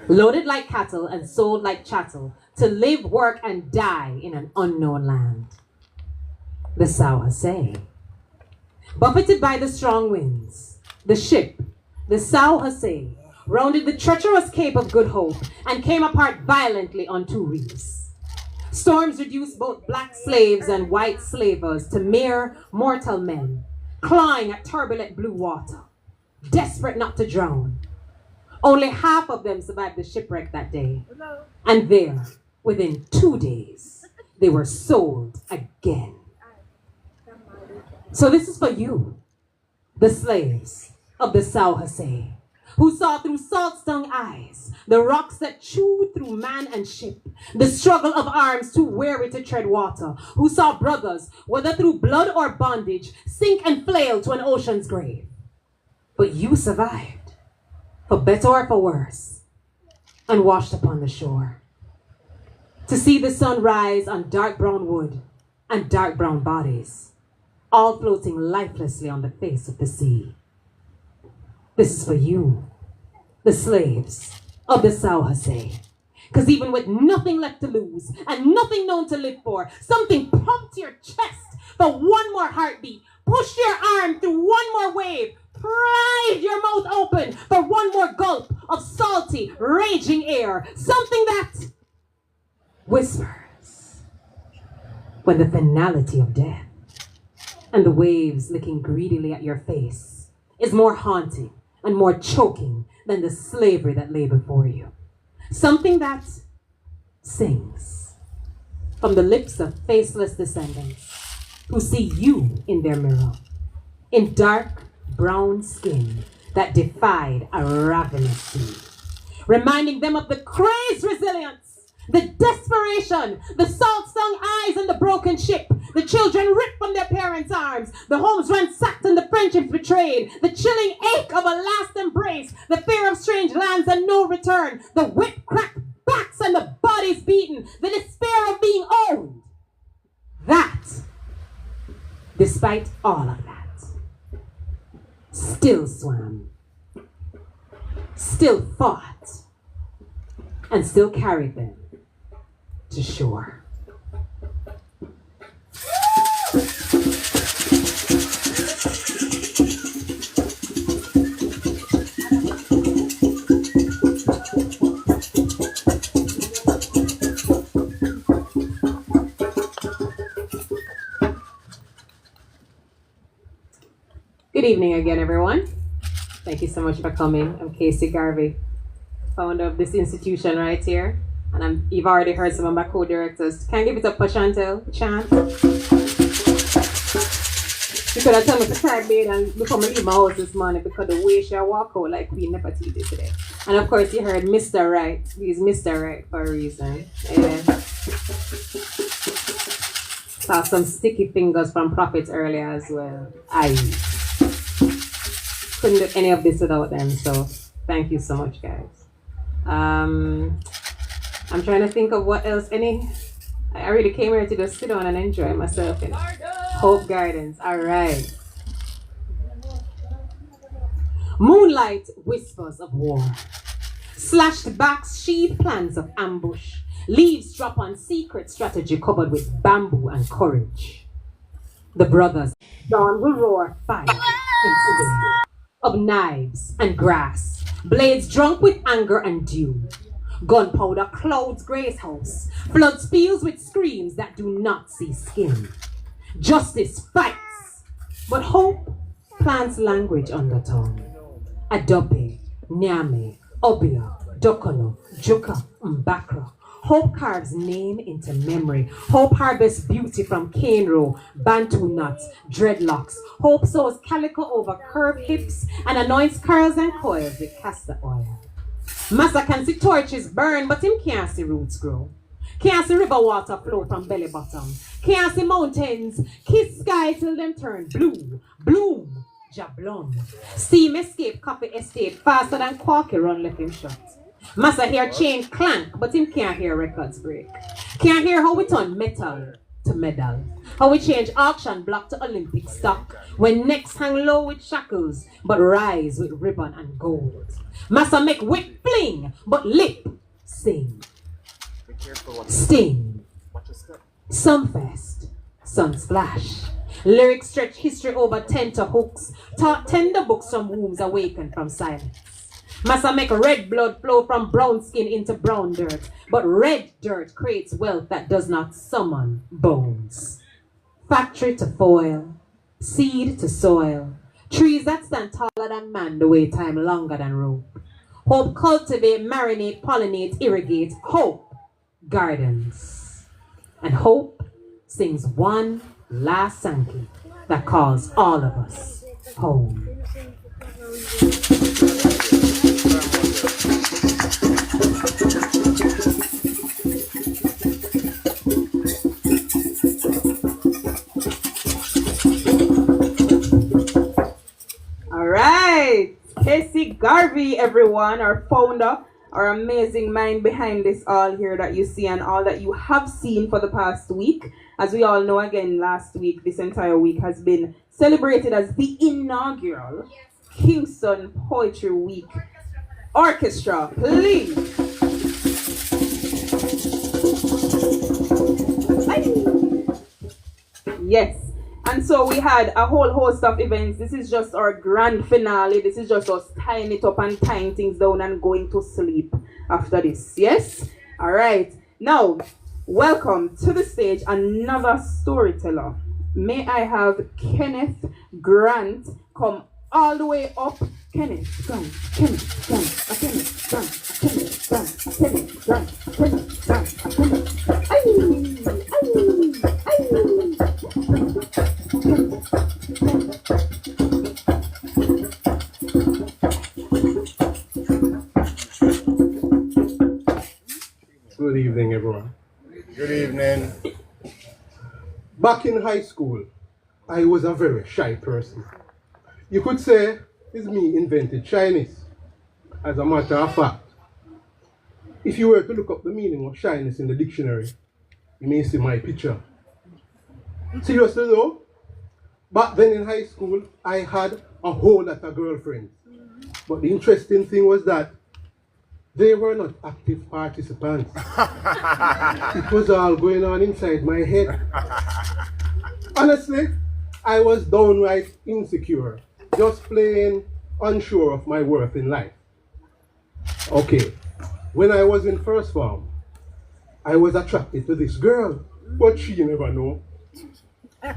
Loaded like cattle and sold like chattel to live, work, and die in an unknown land. The Sao Jose. Buffeted by the strong winds, the ship, the Sao Jose, rounded the treacherous Cape of Good Hope and came apart violently on two reefs. Storms reduced both black slaves and white slavers to mere mortal men, clawing at turbulent blue water, desperate not to drown. Only half of them survived the shipwreck that day, and there, within 2 days, they were sold again. So this is for you, the slaves of the Sao Jose, who saw through salt-stung eyes the rocks that chewed through man and ship, the struggle of arms too weary to tread water, who saw brothers, whether through blood or bondage, sink and flail to an ocean's grave. But you survived, for better or for worse, and washed upon the shore. To see the sun rise on dark brown wood and dark brown bodies, all floating lifelessly on the face of the sea. This is for you, the slaves of the Sao Jose. Because even with nothing left to lose and nothing known to live for, something pumped your chest for one more heartbeat, pushed your arm through one more wave, pried your mouth open for one more gulp of salty, raging air, something that whispers when the finality of death and the waves licking greedily at your face is more haunting and more choking than the slavery that lay before you. Something that sings from the lips of faceless descendants who see you in their mirror, in dark brown skin that defied a ravenous sea, reminding them of the crazed resilience, the desperation, the salt-stung eyes and the broken ship, the children ripped from their parents' arms, the homes ransacked and the friendships betrayed, the chilling ache of a last embrace, the fear of strange lands and no return, the whip-cracked backs and the bodies beaten, the despair of being owned. That, despite all of that, still swam, still fought, and still carried them to shore. Good evening again, everyone. Thank you so much for coming. I'm Casey Garvey, founder of this institution right here. And you've already heard some of my co-directors. Can I give it up for Chantel? Chan? You could have told me to try bed and before I leave my house this morning because the way she walk out like Queen Nefertiti today. And of course you heard Mr. Right. He's Mr. Right for a reason. Yeah. Saw some sticky fingers from Prophets earlier as well. I couldn't do any of this without them, so thank you so much, guys. I'm trying to think of what else. I really came here to just sit down and enjoy myself. Hope Gardens, all right. Moonlight whispers of war. Slashed backs sheathe plans of ambush. Leaves drop on secret strategy covered with bamboo and courage. The brothers, dawn will roar fire into the of knives and grass, blades drunk with anger and dew. Gunpowder clouds Grace House, flood spews with screams that do not see skin. Justice fights, but hope plants language undertone. Adobe, Nyame, Obia, Dokono, Juka, Mbakra. Hope carves name into memory. Hope harvests beauty from cane row, bantu nuts, dreadlocks. Hope sews calico over curved hips and anoints curls and coils with castor oil. Massa can see torches burn, but him can't see roots grow. Can't see river water flow from belly bottom. Can't see mountains kiss sky till them turn blue. Bloom, jablon. Steam escape coffee estate faster than Quacky run left him shut. Massa hear chain clank, but him can't hear records break. Can't hear how we turn metal to medal. How we change auction block to Olympic stock. When necks hang low with shackles, but rise with ribbon and gold. Massa make wit fling, but lip sing. Sting. Some fest, some splash. Lyrics stretch history over tenterhooks. Taught tender books from wombs awakened from silence. Massa make red blood flow from brown skin into brown dirt. But red dirt creates wealth that does not summon bones. Factory to foil, seed to soil. Trees that stand taller than man the way time longer than rope. Hope cultivate, marinate, pollinate, irrigate. Hope gardens. And hope sings one last Sankey that calls all of us home. All right, Casey Garvey, everyone, our founder, our amazing mind behind this all here that you see and all that you have seen for the past week. As we all know, again, last week, this entire week has been celebrated as the inaugural Kingston Poetry Week. Orchestra, please. Yes. And so we had a whole host of events. This is just our grand finale. This is just us tying it up and tying things down and going to sleep after this. Yes? All right. Now, welcome to the stage another storyteller. May I have Kenneth Grant come all the way up. Kenneth, gun, Kenneth, gun, a Kenneth, gun, a Kenneth, gun, a Kenneth, gun, a Kenneth, gun, a Kenneth. Good evening, everyone. Good evening. Back in high school, I was a very shy person. You could say it's me invented shyness. As a matter of fact, if you were to look up the meaning of shyness in the dictionary, you may see my picture. Seriously though, back then in high school, I had a whole lot of girlfriends. But the interesting thing was that they were not active participants. It was all going on inside my head. Honestly, I was downright insecure, just plain unsure of my worth in life. Okay, when I was in first form, I was attracted to this girl, but she never knew.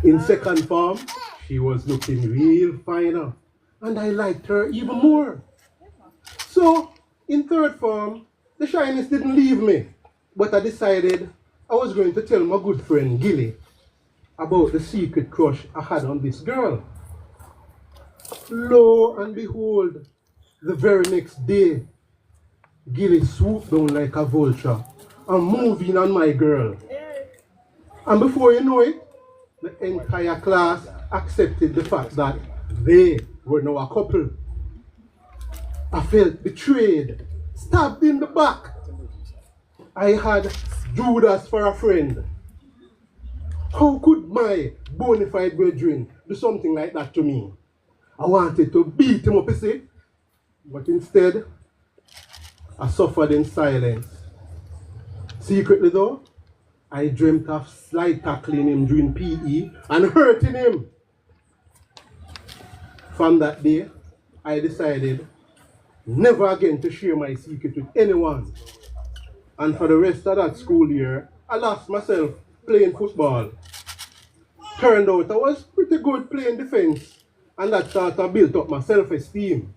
In second form, she was looking real finer, and I liked her even more. So, in third form, the shyness didn't leave me, but I decided I was going to tell my good friend Gilly about the secret crush I had on this girl. Lo and behold, the very next day, Gilly swooped down like a vulture and moved in on my girl. And before you know it, the entire class accepted the fact that they were now a couple. I felt betrayed, stabbed in the back. I had Judas for a friend. How could my bona fide brethren do something like that to me? I wanted to beat him up, you see, but instead, I suffered in silence. Secretly though, I dreamt of slight tackling him during PE and hurting him. From that day, I decided never again to share my secret with anyone. And for the rest of that school year, I lost myself playing football. Turned out I was pretty good playing defense, and that sort of built up my self-esteem.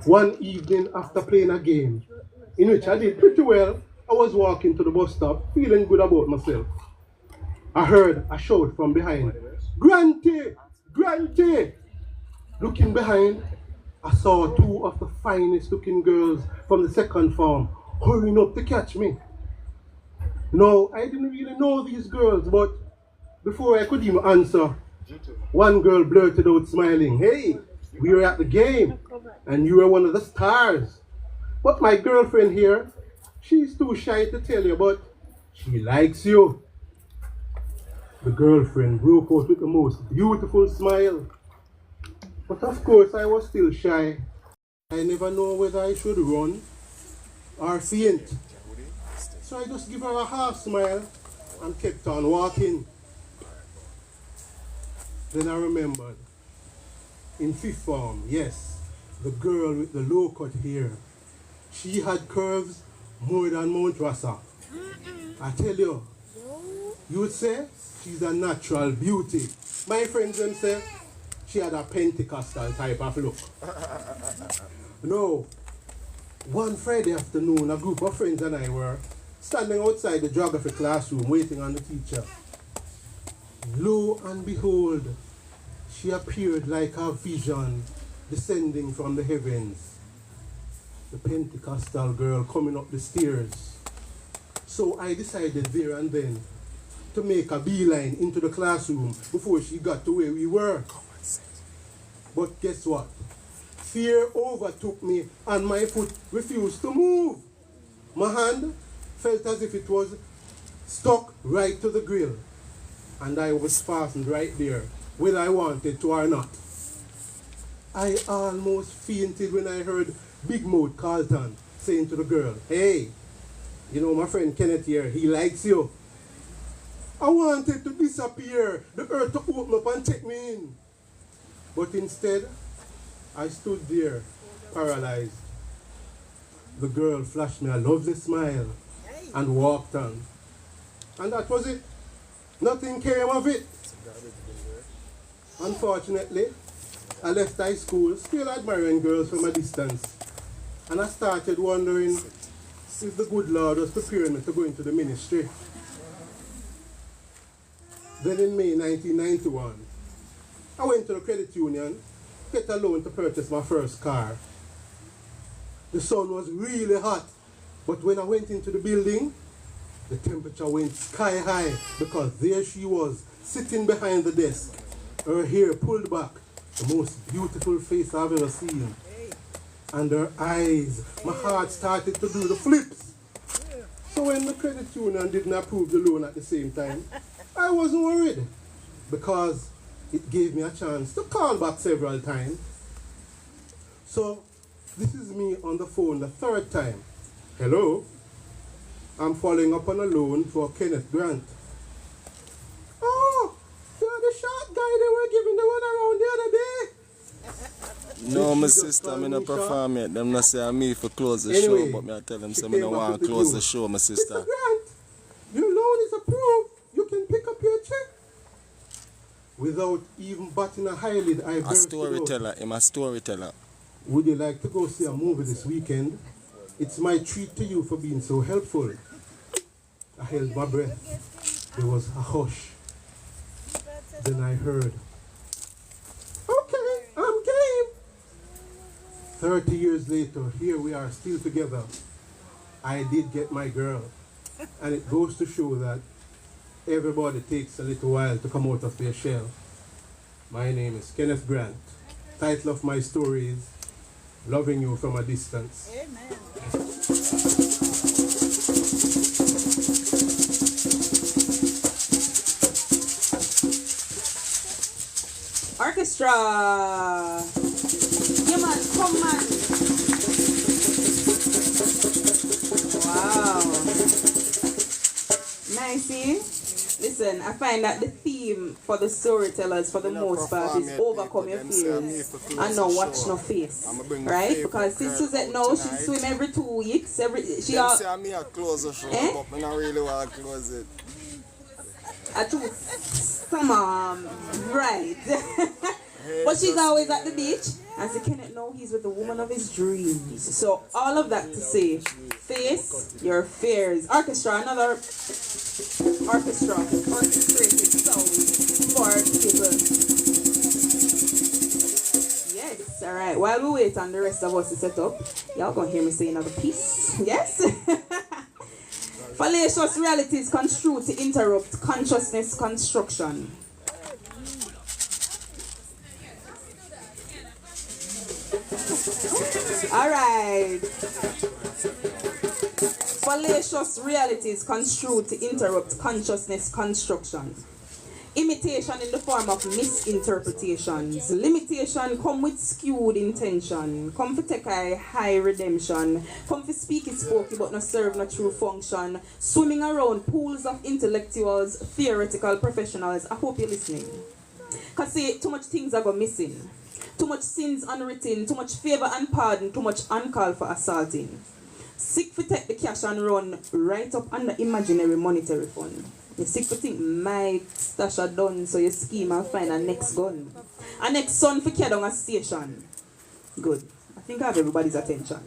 One evening after playing a game, in which I did pretty well, I was walking to the bus stop, feeling good about myself. I heard a shout from behind, "Granty! Granty!" Looking behind, I saw two of the finest looking girls from the second form hurrying up to catch me. No, I didn't really know these girls, but before I could even answer, one girl blurted out smiling, "Hey, we were at the game, and you were one of the stars." But my girlfriend here, she's too shy to tell you, but she likes you. The girlfriend broke out with the most beautiful smile. But of course, I was still shy. I never know whether I should run or faint. So I just gave her a half smile and kept on walking. Then I remembered, in fifth form, yes, the girl with the low-cut hair. She had curves more than Mount Rasa. I tell you, you would say she's a natural beauty. My friends them say she had a Pentecostal type of look. No, one Friday afternoon, a group of friends and I were standing outside the geography classroom waiting on the teacher. Lo and behold, she appeared like a vision descending from the heavens. The Pentecostal girl coming up the stairs. So I decided there and then to make a beeline into the classroom before she got to where we were. But guess what? Fear overtook me and my foot refused to move. My hand felt as if it was stuck right to the grill, and I was fastened right there, whether I wanted to or not. I almost fainted when I heard Big Mouth Carlton saying to the girl, "Hey, you know my friend Kenneth here, he likes you." I wanted to disappear, the earth to open up and take me in. But instead, I stood there, paralyzed. The girl flashed me a lovely smile and walked on. And that was it. Nothing came of it. Unfortunately, I left high school, still admiring girls from a distance. And I started wondering if the good Lord was preparing me to go into the ministry. Then in May 1991, I went to the credit union, get a loan to purchase my first car. The sun was really hot, but when I went into the building, the temperature went sky high because there she was, sitting behind the desk, her hair pulled back, the most beautiful face I've ever seen. And her eyes, my heart started to do the flips. So when the credit union didn't approve the loan at the same time, I wasn't worried because it gave me a chance to call back several times. So this is me on the phone the third time. Hello, I'm following up on a loan for Kenneth Grant. Oh, you're the short guy they were giving the one around the other day. No, my sister, I'm not perform yet. Them not say I'm me for close the show, but me I tell them say me don't want to close the show, my sister. Mr. Grant, your loan is approved. You can pick up your check. Without even batting an eyelid, I burst A storyteller, I'm a storyteller. Would you like to go see a movie this weekend? It's my treat to you for being so helpful. I held my breath. There was a hush. Then I heard, okay, I'm game. 30 years later, here we are still together. I did get my girl. And it goes to show that everybody takes a little while to come out of their shell. My name is Kenneth Grant. Title of my story is Loving You from a Distance. Amen. Orchestra! Yeah man, come man! Wow! Nicey. Listen, I find that the theme for the storytellers for the most part is overcome your fears and not watch no face. Right? Because since Suzette knows she swim every 2 weeks, she all... Them say me a close the show, but me not really want to close it. I choose some right. But she's always at the beach, and she cannot know he's with the woman of his dreams. So all of that to say, face your fears. Orchestra, another orchestrated sound for people. Yes, all right. While we wait on the rest of us to set up, y'all gonna hear me say another piece. Yes. Fallacious realities construed to interrupt consciousness construction. Alright. Fallacious realities construed to interrupt consciousness construction. Imitation in the form of misinterpretations. Limitation come with skewed intention. Come for take a high redemption. Come for speak is spokey but not serve no true function. Swimming around pools of intellectuals, theoretical professionals. I hope you're listening. Because see, too much things are go missing. Too much sins unwritten. Too much favor and pardon. Too much uncalled for assaulting. Sick for take the cash and run right up under imaginary monetary fund. You sick for think my stash are done, so you scheme and find a next gun. A next son for carry down a station. Good. I think I have everybody's attention.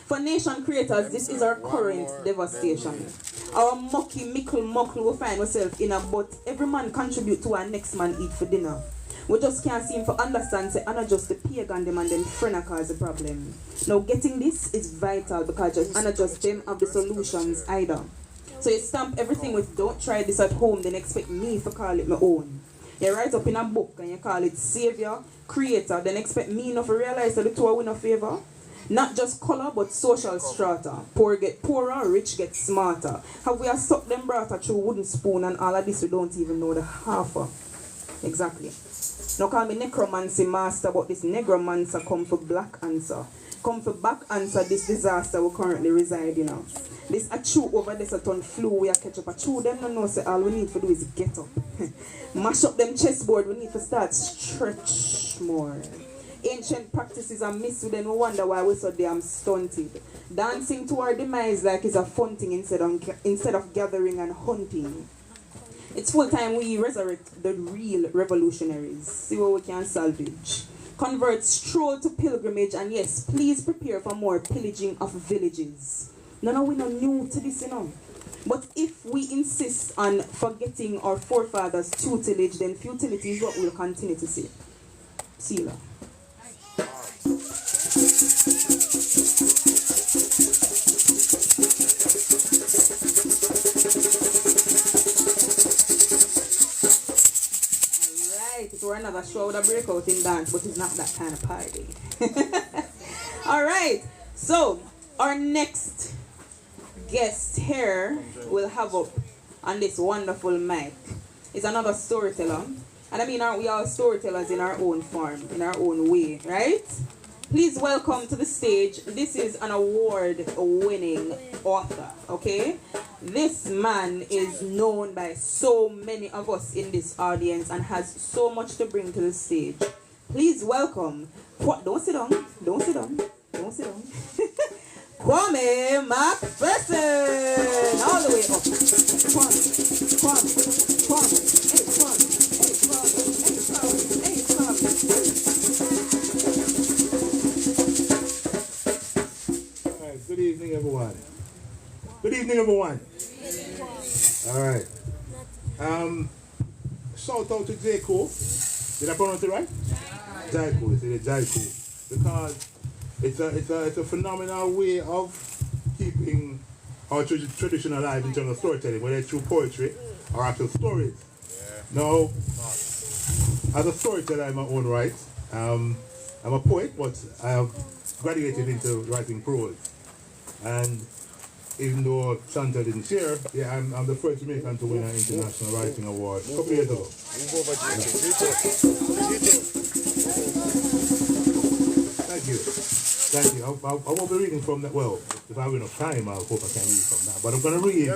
For nation creators, this is our current devastation. Our muckle will find ourselves in a but every man contribute to our next man eat for dinner. We just can't seem to understand say and just the pagan them and them friend cause the problem. Now getting this is vital because just and just them have the solutions either. So you stamp everything with don't try this at home, then expect me to call it my own. You write up in a book and you call it savior, creator, then expect me not to realize that the two are in a favor. Not just color but social strata. Poor get poorer, rich get smarter. Have we sucked them brata through wooden spoon and all of this we don't even know the half of. Exactly. Now call me necromancy master, but this negromancer come for black answer. Come for back answer this disaster we currently reside in now. This a chew over this a ton flu we a catch up a chew them no know say all we need to do is get up. Mash up them chessboard, we need to start stretch more. Ancient practices are missed with them, we wonder why we're so damn stunted. Dancing to our demise like it's a fun thing instead of gathering and hunting. It's full time we resurrect the real revolutionaries. See what we can salvage. convert stroll to pilgrimage, and yes, please prepare for more pillaging of villages. No, we're not new to this, you know. But if we insist on forgetting our forefathers' tutelage, then futility is what we'll continue to see. See you. For another show with a breakout in dance, but it's not that kind of party. Alright, so our next guest here will have up on this wonderful mic is another storyteller. And I mean, aren't we all storytellers in our own form, in our own way, right? Please welcome to the stage, this is an award-winning author, okay? This man is known by so many of us in this audience and has so much to bring to the stage. Please welcome, don't sit down, Kwame McPherson, all the way up. Kwame, Good evening, everyone. Good evening, everyone. All right. Shout out to Jaiku. Did I pronounce it right? Jaiku. It's Jaiku. Because it's a phenomenal way of keeping our tradition alive in terms of storytelling, whether it's through poetry or actual stories. Yeah. Now, as a storyteller in my own right, I'm a poet, but I have graduated into writing prose. And even though Santa didn't share, yeah, I'm the first Jamaican to win an International Writing Award a couple years ago. Thank you. I won't be reading from that. Well, if I have enough time, I hope I can read from that. But I'm going to read,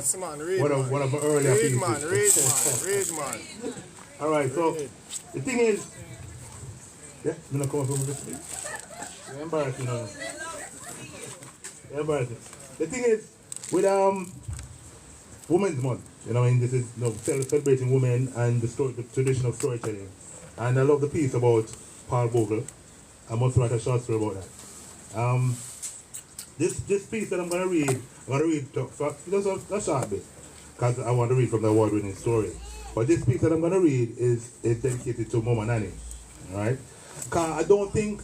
one of my earlier pieces. Read, man. All right, so the thing is, yeah, I'm going to come up with this. You're embarrassing, Embarrassing. The thing is, with Women's Month, you know, I mean, this is celebrating women and the tradition of storytelling. And I love the piece about Paul Bogle. I must write a short story about that. This piece that I'm going to read just a short bit, because I want to read from the award-winning story. But this piece that I'm going to read is dedicated to Mama Nanny, all right? Because I don't think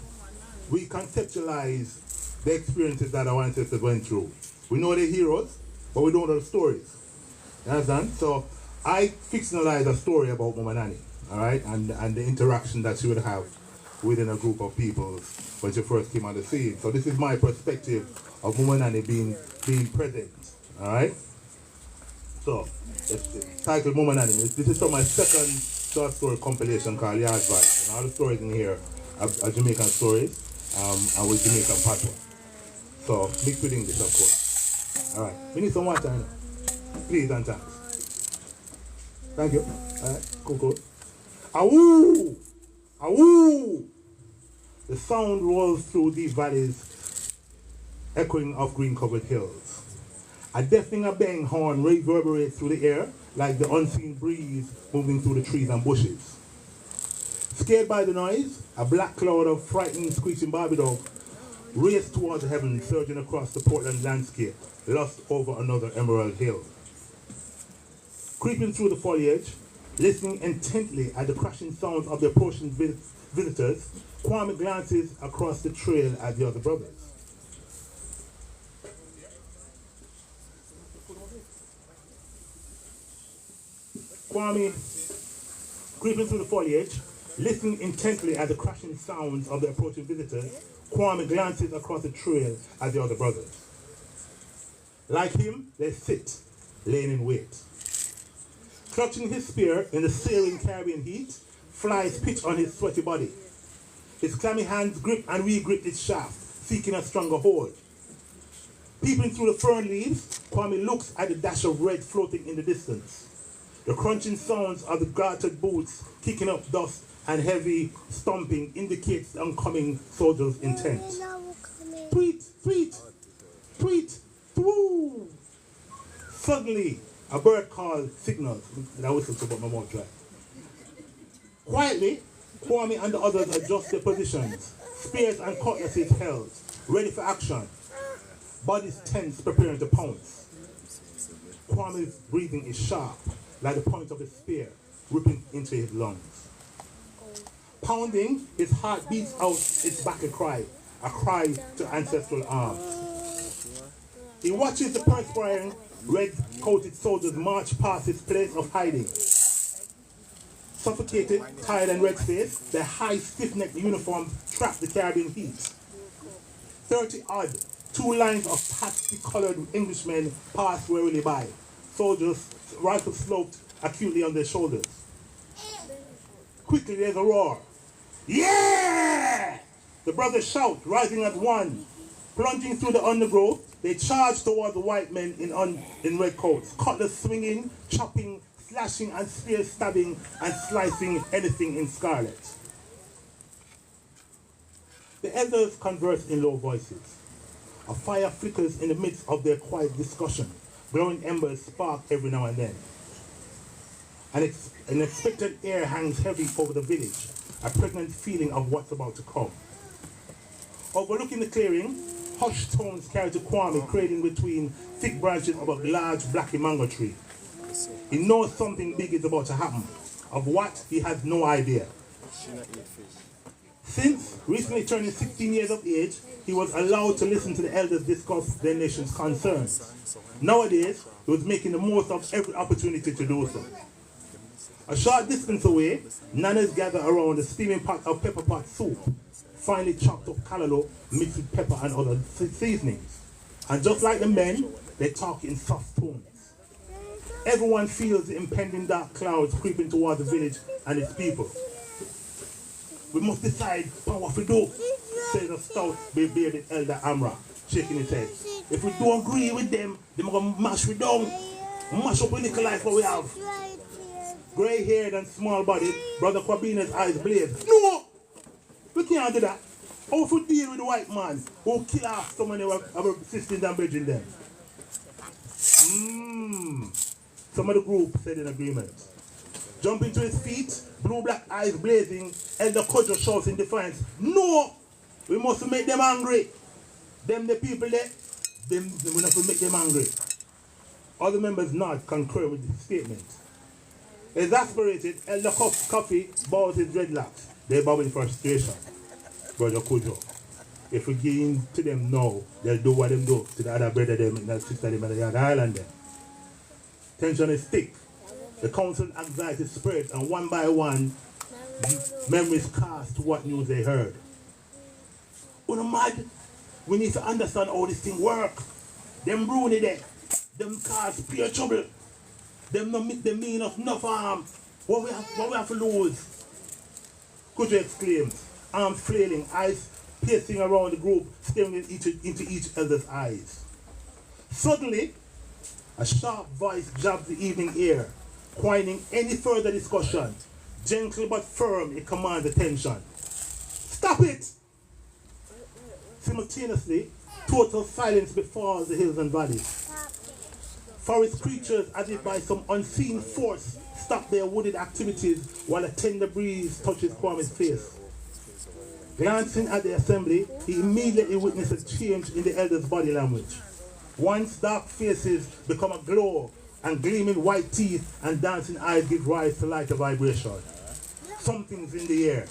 we conceptualize the experiences that our ancestors went through. We know they're heroes, but we don't know the stories. You understand? So I fictionalize a story about Mama Nanny, all right, and the interaction that she would have within a group of people when she first came on the scene. So this is my perspective of Mama Nanny being present, all right. So it's titled Mama Nanny. This is from my second short story compilation called Yard Vibes, and all the stories in here are Jamaican stories, and with Jamaican patois. So mixed with English, of course. All right, we need some water now. Please and thanks. Thank you. All right, cool. Awoo! Awoo! The sound rolls through these valleys, echoing off green-covered hills. A deafening bang horn reverberates through the air like the unseen breeze moving through the trees and bushes. Scared by the noise, a black cloud of frightened, screeching Barbie dog raced towards the heavens, surging across the Portland landscape, lost over another emerald hill. Creeping through the foliage, listening intently at the crashing sounds of the approaching visitors, Kwame glances across the trail at the other brothers. Kwame, creeping through the foliage, listening intently at the crashing sounds of the approaching visitors, Kwame glances across the trail at the other brothers. Like him, they sit, laying in wait. Clutching his spear in the searing Caribbean heat, flies pitch on his sweaty body. His clammy hands grip and re-grip its shaft, seeking a stronger hold. Peeping through the fern leaves, Kwame looks at the dash of red floating in the distance. The crunching sounds of the gartered boots kicking up dust and heavy stomping indicates the oncoming soldiers' intent. Tweet, tweet, tweet, twoo! Suddenly, a bird call signals. That whistle about my mouth dry. Quietly, Kwame and the others adjust their positions. Spears and cutlasses held, ready for action. Bodies tense, preparing to pounce. Kwame's breathing is sharp, like the point of a spear, ripping into his lungs. Pounding, his heart beats out its back a cry to ancestral arms. He watches the perspiring, red-coated soldiers march past his place of hiding. Suffocated, tired and red-faced, their high, stiff-necked uniforms trap the Caribbean heat. 30-odd, 2 lines of pasty-colored Englishmen pass warily by. Soldiers, rifles sloped acutely on their shoulders. Quickly there's a roar. Yeah! The brothers shout, rising as one. Plunging through the undergrowth, they charge towards the white men in red coats, cutlass swinging, chopping, slashing and spear stabbing and slicing anything in scarlet. The elders converse in low voices. A fire flickers in the midst of their quiet discussion. Glowing embers spark every now and then. An expectant air hangs heavy over the village, a pregnant feeling of what's about to come. Overlooking the clearing, hushed tones carry to Kwame cradling between thick branches of a large blacky mango tree. He knows something big is about to happen. Of what, he has no idea. Since recently turning 16 years of age, he was allowed to listen to the elders discuss their nation's concerns. Nowadays, he was making the most of every opportunity to do so. A short distance away, nanas gather around a steaming pot of pepper pot soup, finely chopped up callaloo mixed with pepper and other seasonings. And just like the men, they talk in soft tones. Everyone feels the impending dark clouds creeping towards the village and its people. We must decide what we do, says a stout, bearded elder Amra, shaking his head. If we don't agree with them, they're going to mash we down, mash up the little life what we have. Grey-haired and small-bodied, Brother Kwabina's eyes blaze. No! We can't do that. How if we deal with the white man who kill off so many of our sisters and brethren them? Some of the group said in agreement. Jumping to his feet, blue-black eyes blazing, Elder Kojo shouts in defiance. No! We must make them angry. Them the people there, we have to make them angry. Other members nod, concur with the statement. Exasperated, Elder Coffee bows his dreadlocks. They bow in frustration. Brother Kojo, if we give in to them now, they'll do what them do to the other brother them and the sister them and the other island them. Tension is thick. The council anxiety spreads, and one by one, memories cast to what news they heard. Una mad, we need to understand how this thing work. Them bruni there, them cause pure trouble. Them no mean of enough harm. What we have to lose? Kojo exclaims, arms flailing, eyes piercing around the group, staring into each other's eyes. Suddenly, a sharp voice jabs the evening air, quieting any further discussion. Gentle but firm, it commands attention. Stop it! Simultaneously, total silence befalls the hills and valleys. Forest creatures, as if by some unseen force, stop their wooded activities while a tender breeze touches Kwame's face. Glancing at the assembly, he immediately witnessed a change in the elders' body language. Once dark faces become a glow, and gleaming white teeth and dancing eyes give rise to lighter vibration. Something's in the air.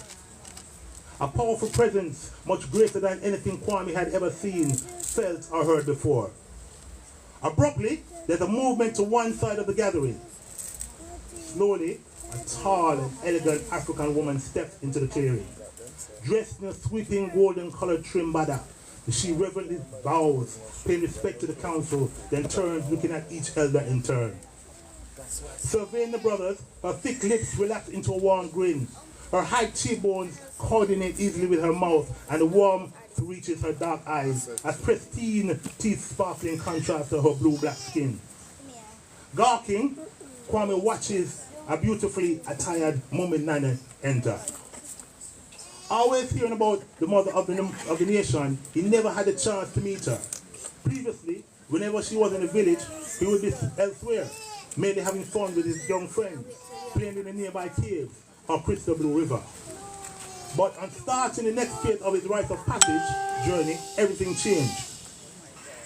A powerful presence, much greater than anything Kwame had ever seen, felt, or heard before. Abruptly, there's a movement to one side of the gathering. Slowly, a tall and elegant African woman steps into the clearing. Dressed in a sweeping golden-colored trim bada, she reverently bows, paying respect to the council, then turns looking at each elder in turn. Surveying the brothers, her thick lips relax into a warm grin. Her high cheekbones coordinate easily with her mouth, and the warmth reaches her dark eyes, as pristine teeth sparkle in contrast to her blue-black skin. Gawking, Kwame watches a beautifully attired Mummy Nana enter. Always hearing about the mother of the nation, he never had a chance to meet her. Previously, whenever she was in the village, he would be elsewhere, mainly having fun with his young friends, playing in the nearby caves or Crystal Blue River. But on starting the next phase of his rite of passage journey, everything changed.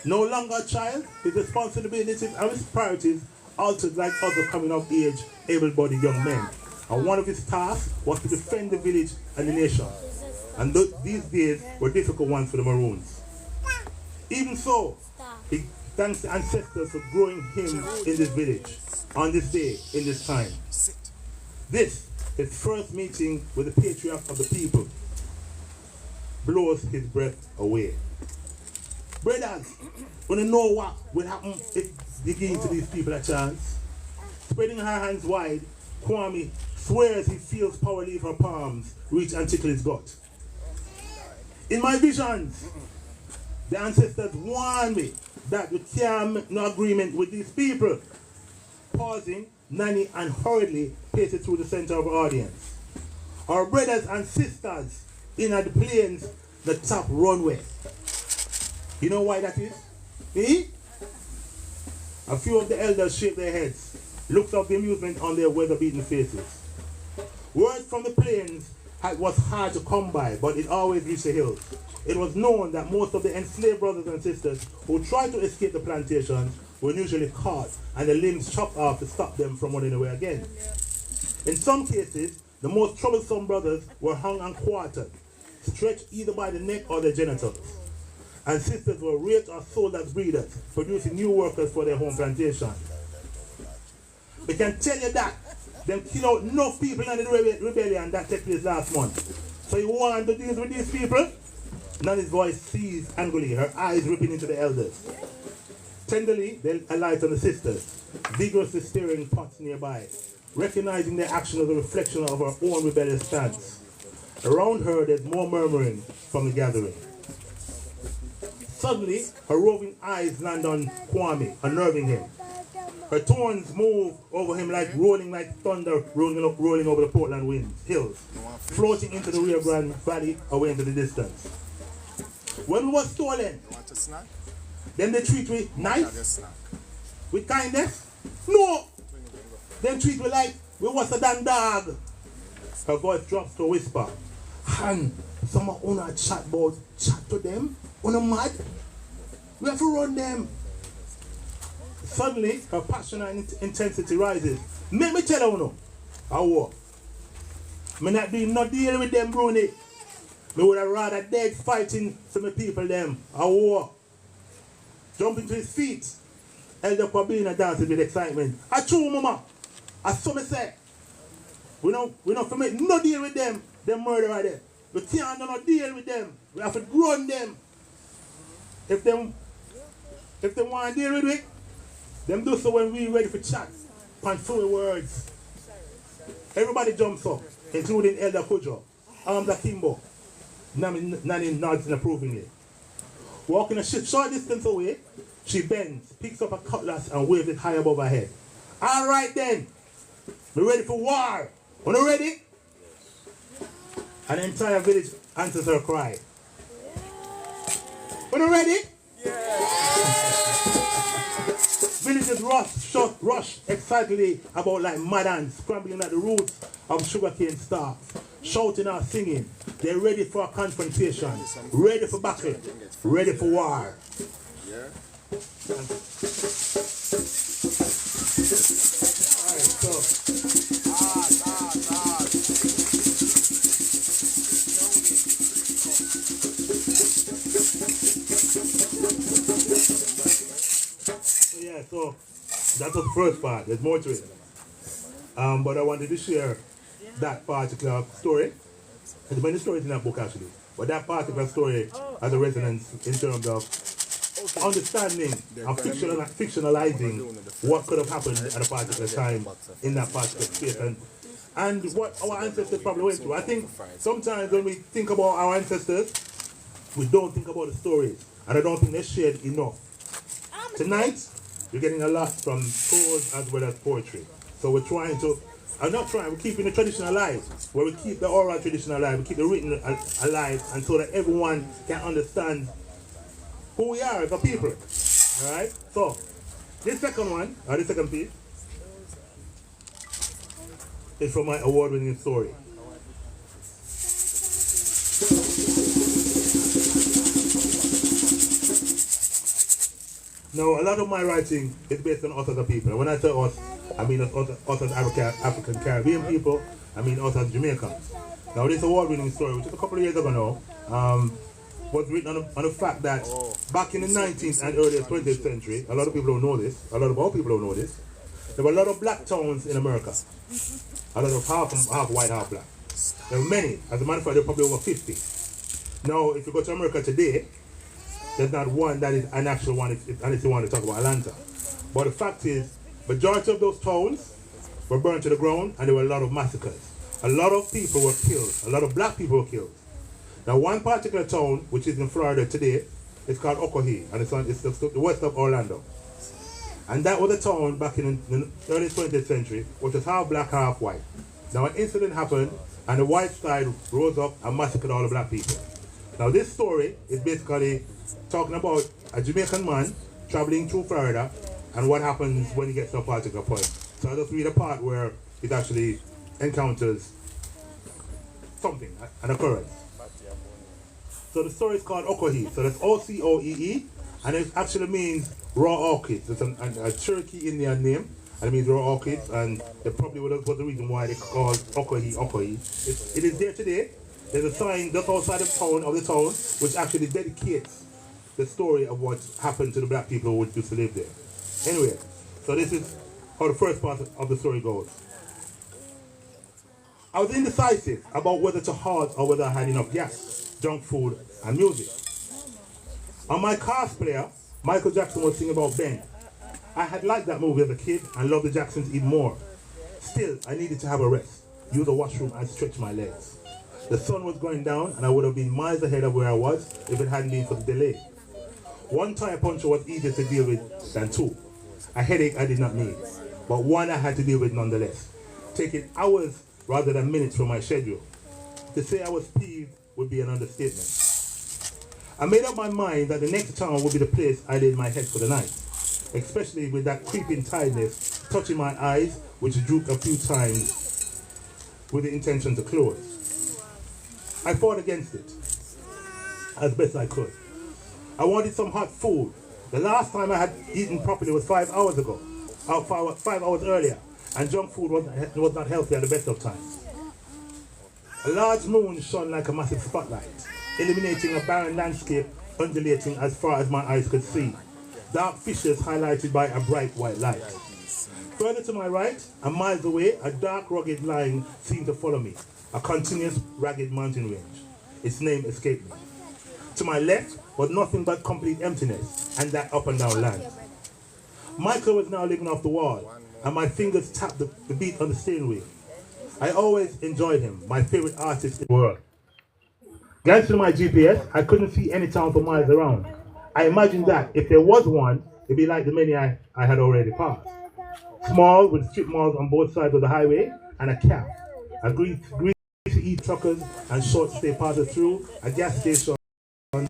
No longer a child, his responsibilities and his priorities altered like other coming of age, able-bodied young men. And one of his tasks was to defend the village and the nation. And these days were difficult ones for the Maroons. Even so, he thanks the ancestors for growing him in this village, on this day, in this time. This, his first meeting with the patriarch of the people, blows his breath away. Brothers, want to know what will happen if they give to these people a chance? Spreading her hands wide, Kwame swears he feels power leave her palms, reach and tickle his gut. In my visions, the ancestors warn me that we can't make no agreement with these people. Pausing, Nanny and hurriedly paces through the center of our audience. Our brothers and sisters in the plains, the top runway. You know why that is? Eh? A few of the elders shake their heads, looked up the amusement on their weather-beaten faces. Word from the plains was hard to come by, but it always reached the hills. It was known that most of the enslaved brothers and sisters who tried to escape the plantations were usually caught and the limbs chopped off to stop them from running away again. In some cases, the most troublesome brothers were hung and quartered, stretched either by the neck or the genitals. And sisters were raped or sold as breeders, producing new workers for their home plantation. We can tell you that them kill out enough people in the rebellion that took place last month. So you want to deal with these people? Nanny's voice seized angrily, her eyes ripping into the elders. Tenderly, they alight on the sisters, vigorously stirring pots nearby, recognizing their action as a reflection of her own rebellious stance. Around her, there's more murmuring from the gathering. Suddenly, her roving eyes land on Kwame, unnerving him. Her tones move over him rolling like thunder, rolling over the Portland hills, floating into the Rio Grande Valley, away into the distance. When we were stolen, then they treat we nice, with kindness. No, then treat we like we was a damn dog. Her voice drops to a whisper. And some of una chat to them. Una mad? We have to run them. Suddenly, her passion and intensity rises. Make me tell you, I walk. Me not doing no deal with them, Bruni. Me would have rather dead fighting some people them. I walk. Jumping to his feet. Elder Kwabina dances with excitement. I true, mama. I saw me say. We don't for make no deal with them. Them murderer them. We can't do no deal with them. We have to run them. If they want to deal with it, them do so when we ready for chat. Control words. Everybody jumps up, including Elder Kojo, arms akimbo. Nanny nods approvingly. Walking a short distance away, she bends, picks up a cutlass and waves it high above her head. All right then, we're ready for war. Are you ready? An entire village answers her cry. Are you ready? Villagers rush excitedly about like mad ants, scrambling at the roots of sugarcane stalks, shouting out, singing. They're ready for a confrontation, ready for battle, ready for war. Alright, so that was the first part. There's more to it. But I wanted to share that particular story. There's many stories in that book actually. But that particular story has a resonance in terms of understanding and fictionalizing what could have happened at a particular time in that particular space and what our ancestors probably went through. I think sometimes when we think about our ancestors, we don't think about the stories. And I don't think they're shared enough. Tonight, you're getting a lot from prose as well as poetry. So we're trying to, we're keeping the tradition alive, where we keep the oral tradition alive, we keep the written alive, and so that everyone can understand who we are as a people. Alright? So, this second one, or this second piece, is from my award-winning story. Now, a lot of my writing is based on us as a people. And when I say us, I mean us as African Caribbean people. I mean us as Jamaicans. Now, this award-winning story, which is a couple of years ago now, was written on the fact that back in the 19th and early 20th century, a lot of people don't know this, a lot of our people don't know this, there were a lot of black towns in America. A lot of half white, half black. There were many. As a matter of fact, there were probably over 50. Now, if you go to America today, there's not one that is an actual one, unless you want to talk about Atlanta. But the fact is, majority of those towns were burned to the ground, and there were a lot of massacres. A lot of people were killed. A lot of black people were killed. Now, one particular town, which is in Florida today, is called Ocohee, and it's the west of Orlando. And that was a town back in the early 20th century, which was half black, half white. Now, an incident happened, and the white side rose up and massacred all the black people. Now, this story is basically talking about a Jamaican man traveling through Florida and what happens when he gets to a particular point. So I'll just read a part where it actually encounters something, an occurrence. So the story is called Ocohee. So that's O-C-O-E-E, and it actually means raw orchids. It's a Cherokee Indian name, and it means raw orchids, and that probably was the reason why they called Ocohee. It is there today. There's a sign just outside the town, which actually dedicates the story of what happened to the black people who used to live there. Anyway, so this is how the first part of the story goes. I was indecisive about whether to halt or whether I had enough gas, junk food, and music. On my cast player, Michael Jackson was singing about Ben. I had liked that movie as a kid and loved the Jacksons even more. Still, I needed to have a rest, use the washroom, and stretch my legs. The sun was going down, and I would have been miles ahead of where I was if it hadn't been for the delay. One tire puncture was easier to deal with than two. A headache I did not need, but one I had to deal with nonetheless, taking hours rather than minutes from my schedule. To say I was peeved would be an understatement. I made up my mind that the next town would be the place I laid my head for the night, especially with that creeping tiredness touching my eyes, which drooped a few times with the intention to close. I fought against it as best I could. I wanted some hot food. The last time I had eaten properly was 5 hours ago, 5 hours earlier, and junk food was not healthy at the best of times. A large moon shone like a massive spotlight, illuminating a barren landscape undulating as far as my eyes could see. Dark fissures highlighted by a bright white light. Further to my right, and miles away, a dark rugged line seemed to follow me. A continuous ragged mountain range. Its name escaped me. To my left was nothing but complete emptiness and that up and down land. Michael was now living off the wall, and my fingers tapped the beat on the steering wheel. I always enjoyed him, my favorite artist in the world. Glancing to my GPS, I couldn't see any town for miles around. I imagined that if there was one, it'd be like the many I had already passed. Small, with strip malls on both sides of the highway, and a cap. A greasy truckers and short stay passes through, a gas station,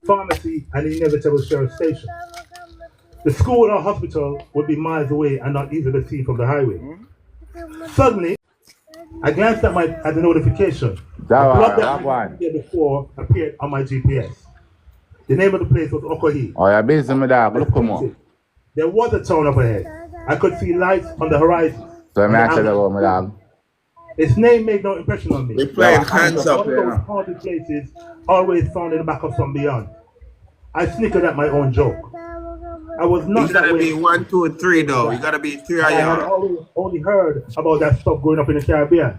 pharmacy, and the inevitable sheriff station. The school or hospital would be miles away and not easily seen from the highway. Suddenly, I glanced at the notification. The block that I had here before appeared on my GPS. The name of the place was Ocohee. Oh, you're busy, my dog. Look, come on. There was a town up ahead. I could see lights on the horizon. So I'm not telling you, my dog. Its name made no impression on me. They playing hands up here. One of those haunted places always found in the back of some beyond. I snickered at my own joke. I was not that way. You gotta be 1, 2, 3 though. You gotta be 3 or I had only heard about that stuff growing up in the Caribbean.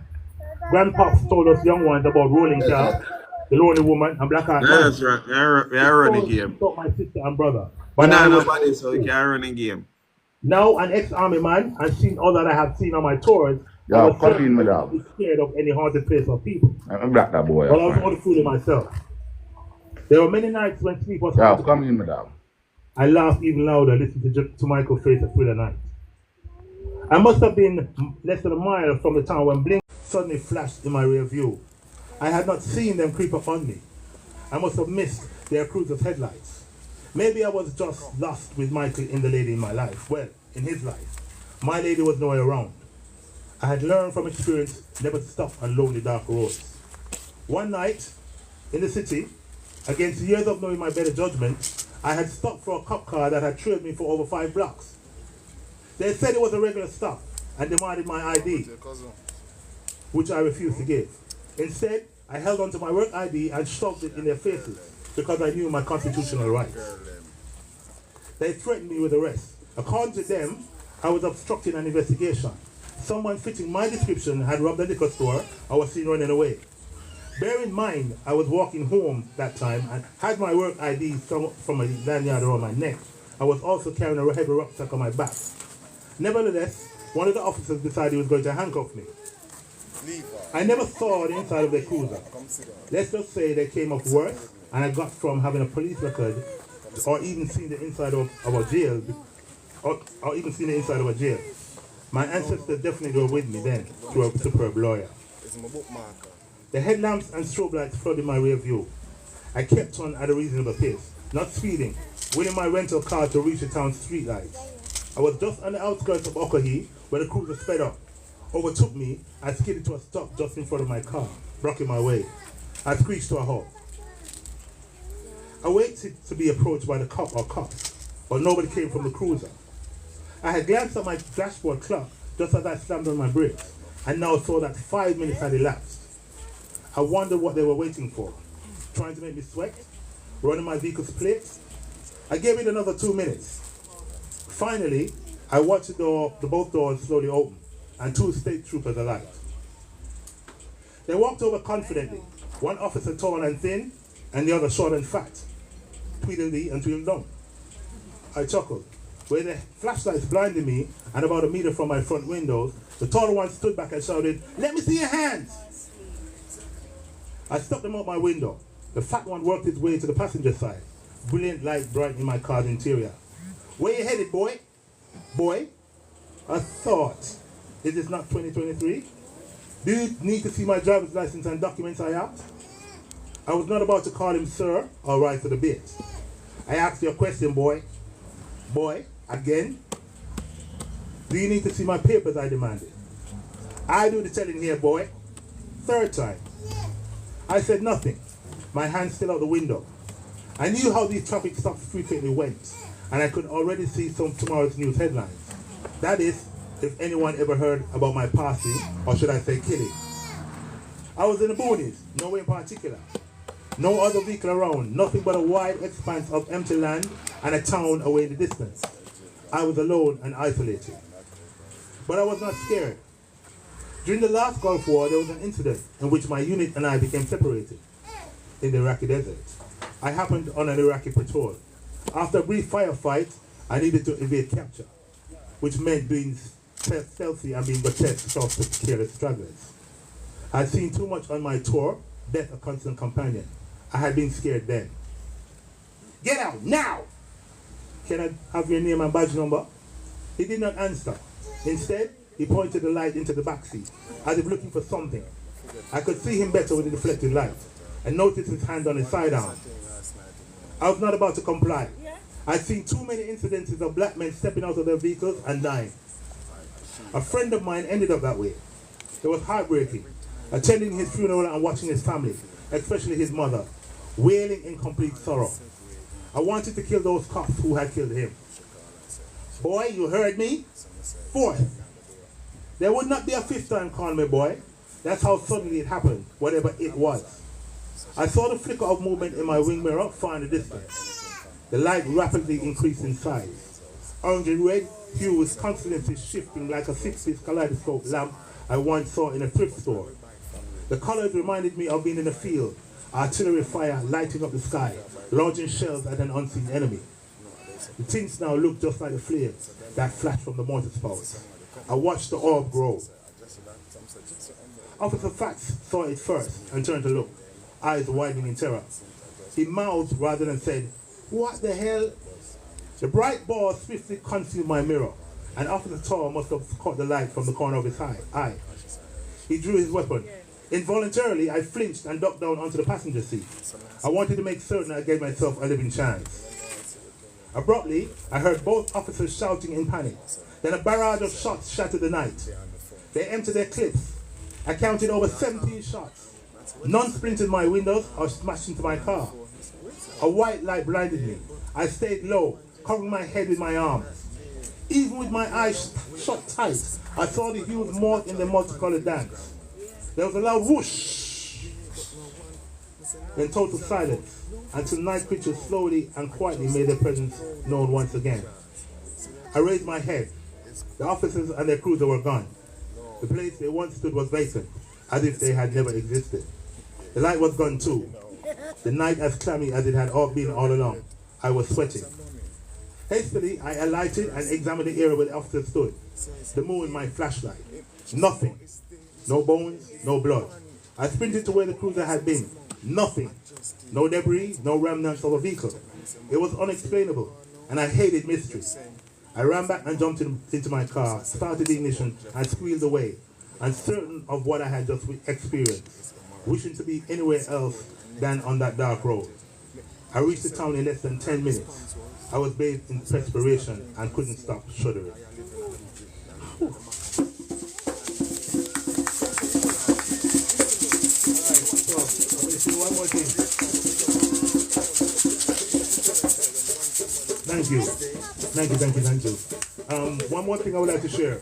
Grandpops told us young ones about rolling car, the lonely woman, and black art. That's right. You're running game. Taught my sister and brother. But now nobody, so you can't run a game. Now an ex-army man, and seen all that I have seen on my tours, I was scared of any haunted place or people. I'm black that boy. But I was only fooling myself. There were many nights when sleep was hard. Come in, madam. I laughed even louder, listening to Michael's face at Thriller Night. I must have been less than a mile from the town when blink suddenly flashed in my rear view. I had not seen them creep up on me. I must have missed their cruiser's headlights. Maybe I was just lost with Michael in the lady in my life. Well, in his life. My lady was nowhere around. I had learned from experience never to stop on lonely dark roads. One night, in the city, against years of knowing my better judgment, I had stopped for a cop car that had trailed me for over 5 blocks. They said it was a regular stop and demanded my ID, which I refused to give. Instead, I held onto my work ID and shoved it in their faces because I knew my constitutional rights. They threatened me with arrest. According to them, I was obstructing an investigation. Someone fitting my description had robbed a liquor store. I was seen running away. Bear in mind, I was walking home that time and had my work ID from a lanyard around my neck. I was also carrying a heavy rucksack on my back. Nevertheless, one of the officers decided he was going to handcuff me. I never saw the inside of their cruiser. Let's just say they came off worse, and I got from having a police record or even seen the inside of a jail, or even seen the inside of a jail. My ancestors definitely were with me then, through a superb lawyer. The headlamps and strobe lights flooded my rear view. I kept on at a reasonable pace, not speeding, wheeling my rental car to reach the town's street lights. I was just on the outskirts of Okahi when the cruiser sped up, overtook me, and skidded to a stop just in front of my car, blocking my way. I screeched to a halt. I waited to be approached by the cop or cops, but nobody came from the cruiser. I had glanced at my dashboard clock just as I slammed on my brakes, and now saw that 5 minutes had elapsed. I wondered what they were waiting for, trying to make me sweat, running my vehicle's plates. I gave it another 2 minutes. Finally, I watched the both doors slowly open, and 2 state troopers alight. They walked over confidently, one officer tall and thin, and the other short and fat, Tweedledee and Tweedledum. I chuckled. Where the flashlights blinded me, and about a meter from my front windows, the taller one stood back and shouted, "Let me see your hands!" I stuck them out my window. The fat one worked his way to the passenger side. Brilliant light brightening my car's interior. "Where you headed, boy?" "Boy?" I thought, is this not 2023? Do you need to see my driver's license and documents? I asked. I was not about to call him sir or rise to the bait. I asked you a question, boy. "Boy, again?" "Do you need to see my papers?" I demanded. "I do the telling here, boy." Third time. I said nothing, my hand still out the window. I knew how these traffic stops frequently went, and I could already see some tomorrow's news headlines. That is, if anyone ever heard about my passing, or should I say killing. I was in the boonies, nowhere in particular. No other vehicle around, nothing but a wide expanse of empty land and a town away in the distance. I was alone and isolated. But I was not scared. During the last Gulf War, there was an incident in which my unit and I became separated in the Iraqi desert. I happened on an Iraqi patrol. After a brief firefight, I needed to evade capture, which meant being stealthy and being grotesque, soft, careless stragglers. I had seen too much on my tour, death a constant companion. I had been scared then. "Get out, now!" "Can I have your name and badge number?" He did not answer. Instead, he pointed the light into the back seat, as if looking for something. I could see him better with the deflected light, and noticed his hand on his sidearm. I was not about to comply. I'd seen too many incidences of black men stepping out of their vehicles and dying. A friend of mine ended up that way. It was heartbreaking, attending his funeral and watching his family, especially his mother, wailing in complete sorrow. I wanted to kill those cops who had killed him. "Boy, you heard me?" Fourth. There would not be a fifth time calling me boy. That's how suddenly it happened, whatever it was. I saw the flicker of movement in my wing mirror far in the distance. The light rapidly increased in size. Orange and red hue was constantly shifting like a 6-piece kaleidoscope lamp I once saw in a thrift store. The colors reminded me of being in a field, artillery fire lighting up the sky, launching shells at an unseen enemy. The Tings now looked just like the flames that flashed from the mortar spouts. I watched the orb grow. Officer Fax saw it first and turned to look, eyes widening in terror. He mouthed rather than said, "What the hell?" The bright ball swiftly consumed my mirror, and Officer Tor must have caught the light from the corner of his eye. He drew his weapon. Involuntarily, I flinched and ducked down onto the passenger seat. I wanted to make certain I gave myself a living chance. Abruptly, I heard both officers shouting in panic. Then a barrage of shots shattered the night. They emptied their clips. I counted over 17 shots. None splintered my windows or smashed into my car. A white light blinded me. I stayed low, covering my head with my arms. Even with my eyes shut tight, I saw the huge moth in the multicolored dance. There was a loud whoosh, then total silence, until night creatures slowly and quietly made their presence known once again. I raised my head. The officers and their cruiser were gone. The place they once stood was vacant, as if they had never existed. The light was gone too. The night as clammy as it had all been all along. I was sweating. Hastily, I alighted and examined the area where the officers stood. The moon, my flashlight. Nothing. No bones, no blood. I sprinted to where the cruiser had been. Nothing. No debris, no remnants of a vehicle. It was unexplainable, and I hated mystery. I ran back and jumped into my car, started the ignition, and squealed away, uncertain of what I had just experienced, wishing to be anywhere else than on that dark road. I reached the town in less than 10 minutes. I was bathed in perspiration and couldn't stop shuddering. One more thing. Thank you. One more thing I would like to share.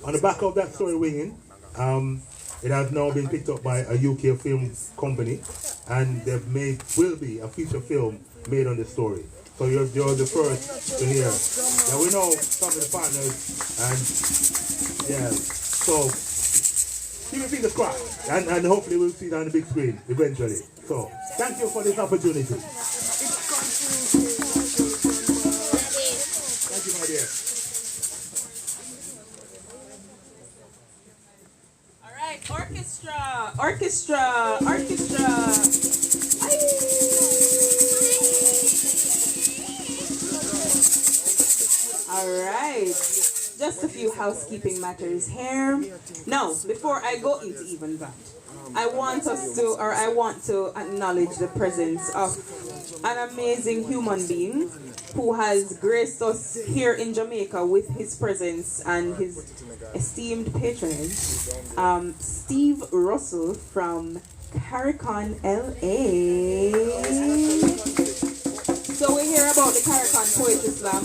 On the back of that story, Winging, it has now been picked up by a UK film company, and will be a feature film made on the story. So you're the first to hear. Yeah, we know some of the partners, and yeah, so keep your fingers crossed, and hopefully we'll see it on the big screen eventually. So thank you for this opportunity. Thank you, my dear. All right, orchestra. All right, just a few housekeeping matters here. Now, before I go into even that, I want to acknowledge the presence of an amazing human being who has graced us here in Jamaica with his presence and his esteemed patronage, Steve Russell from Caricon, LA. So we hear about the Caricon Poetry Slam.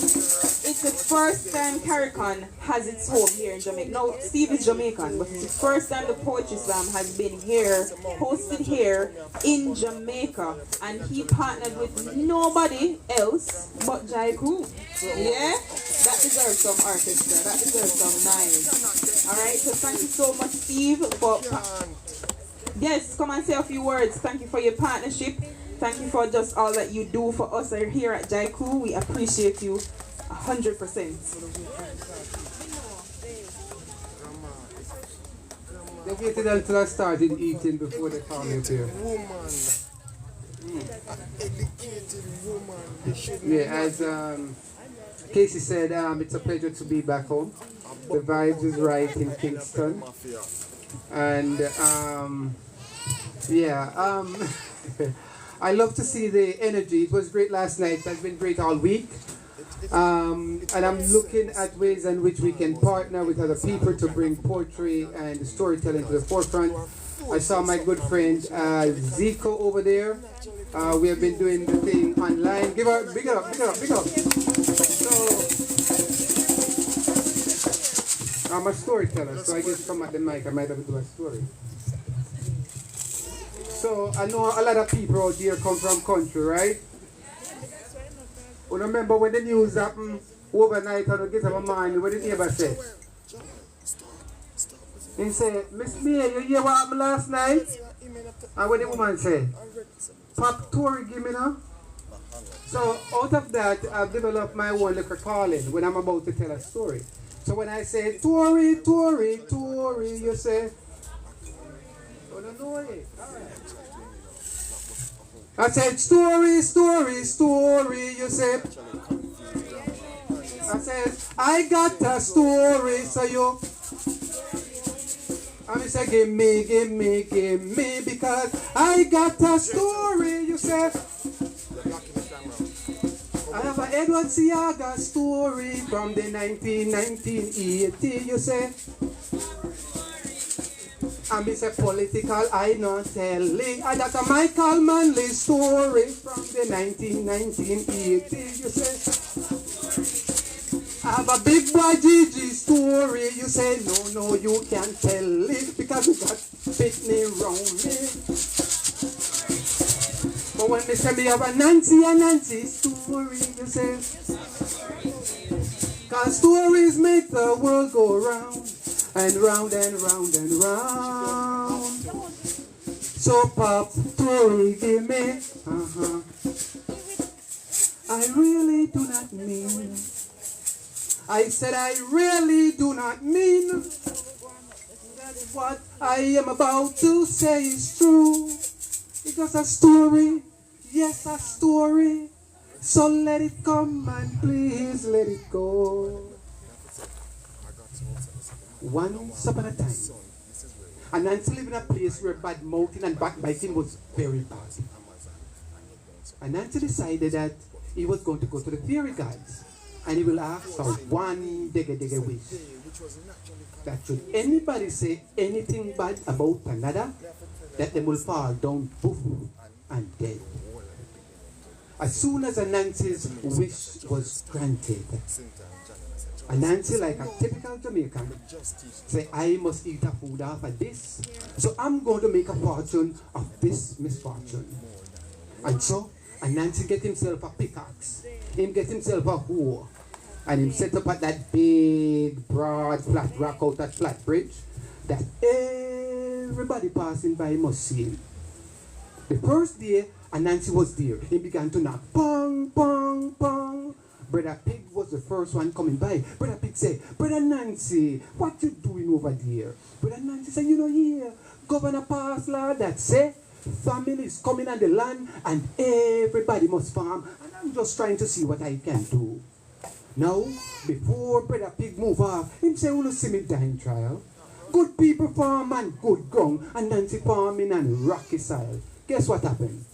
It's the first time Caricon has its home here in Jamaica. Now, Steve is Jamaican, but it's the first time the Poetry Slam has been here, hosted here in Jamaica. And he partnered with nobody else but Jaiku. Yeah? That deserves some orchestra. That deserves some nice. Alright, so thank you so much, Steve, for... Yes, come and say a few words. Thank you for your partnership. Thank you for just all that you do for us here at Jaiku. We appreciate you 100%. They waited until I started eating before they called me up here. Yeah, as Casey said, it's a pleasure to be back home. The vibes is right in Kingston. And I love to see the energy. It was great last night. It has been great all week. And I'm looking at ways in which we can partner with other people to bring poetry and storytelling to the forefront. I saw my good friend Zico over there. We have been doing the thing online. Give her big up. So I'm a storyteller, so I guess come at the mic, I might have to do a story. So I know a lot of people out here come from country, right? You remember when the news happened overnight on the gate of a man, what the neighbor said? He said, Miss May, you hear what happened last night? And what the woman said? Pop Tory give me now. So out of that, I've developed my own little calling when I'm about to tell a story. So when I say, Tory, you say, oh, no, no, it. I said, story, you say. I said, I got a story, so you. And I say, give me, because I got a story, you say. I have an Edward Siaga story from the 1980, you say. And me say political, I not telling. And that's a Michael Manley story from the 1980. You say, I have a big boy Gigi story. You say, no, you can't tell it because you got Pitney round me. But when they say me have a Nancy story, you say, cause stories make the world go round and round and round and round. So pop story give me, I really do not mean. I said I really do not mean that what I am about to say is true. Because a story, yes, a story. So let it come and please let it go. Once upon a time, and Nancy lived in a place where bad mouthing and backbiting was very bad. And Nancy decided that he was going to go to the fairy gods and he will ask for one digga wish. That should anybody say anything bad about another, that they will fall down poof and dead. As soon as Nancy's wish was granted, Nancy, like a typical Jamaican, say, I must eat a food after this, so I'm going to make a fortune of this misfortune. And so, Nancy get himself a pickaxe, him get himself a hoe, and him set up at that big, broad, flat rock out that flat bridge, that everybody passing by must see him. The first day, Nancy was there. He began to knock, pong, pong, pong. Brother Pig was the first one coming by. Brother Pig said, Brother Nancy, what you doing over there? Brother Nancy said, you know here, Governor passed law that say, famine is coming on the land and everybody must farm. And I'm just trying to see what I can do. Now, before Brother Pig move off, him say, will you see me dying trial? Good people farm and good gong, and Nancy farming and rocky soil. Guess what happened?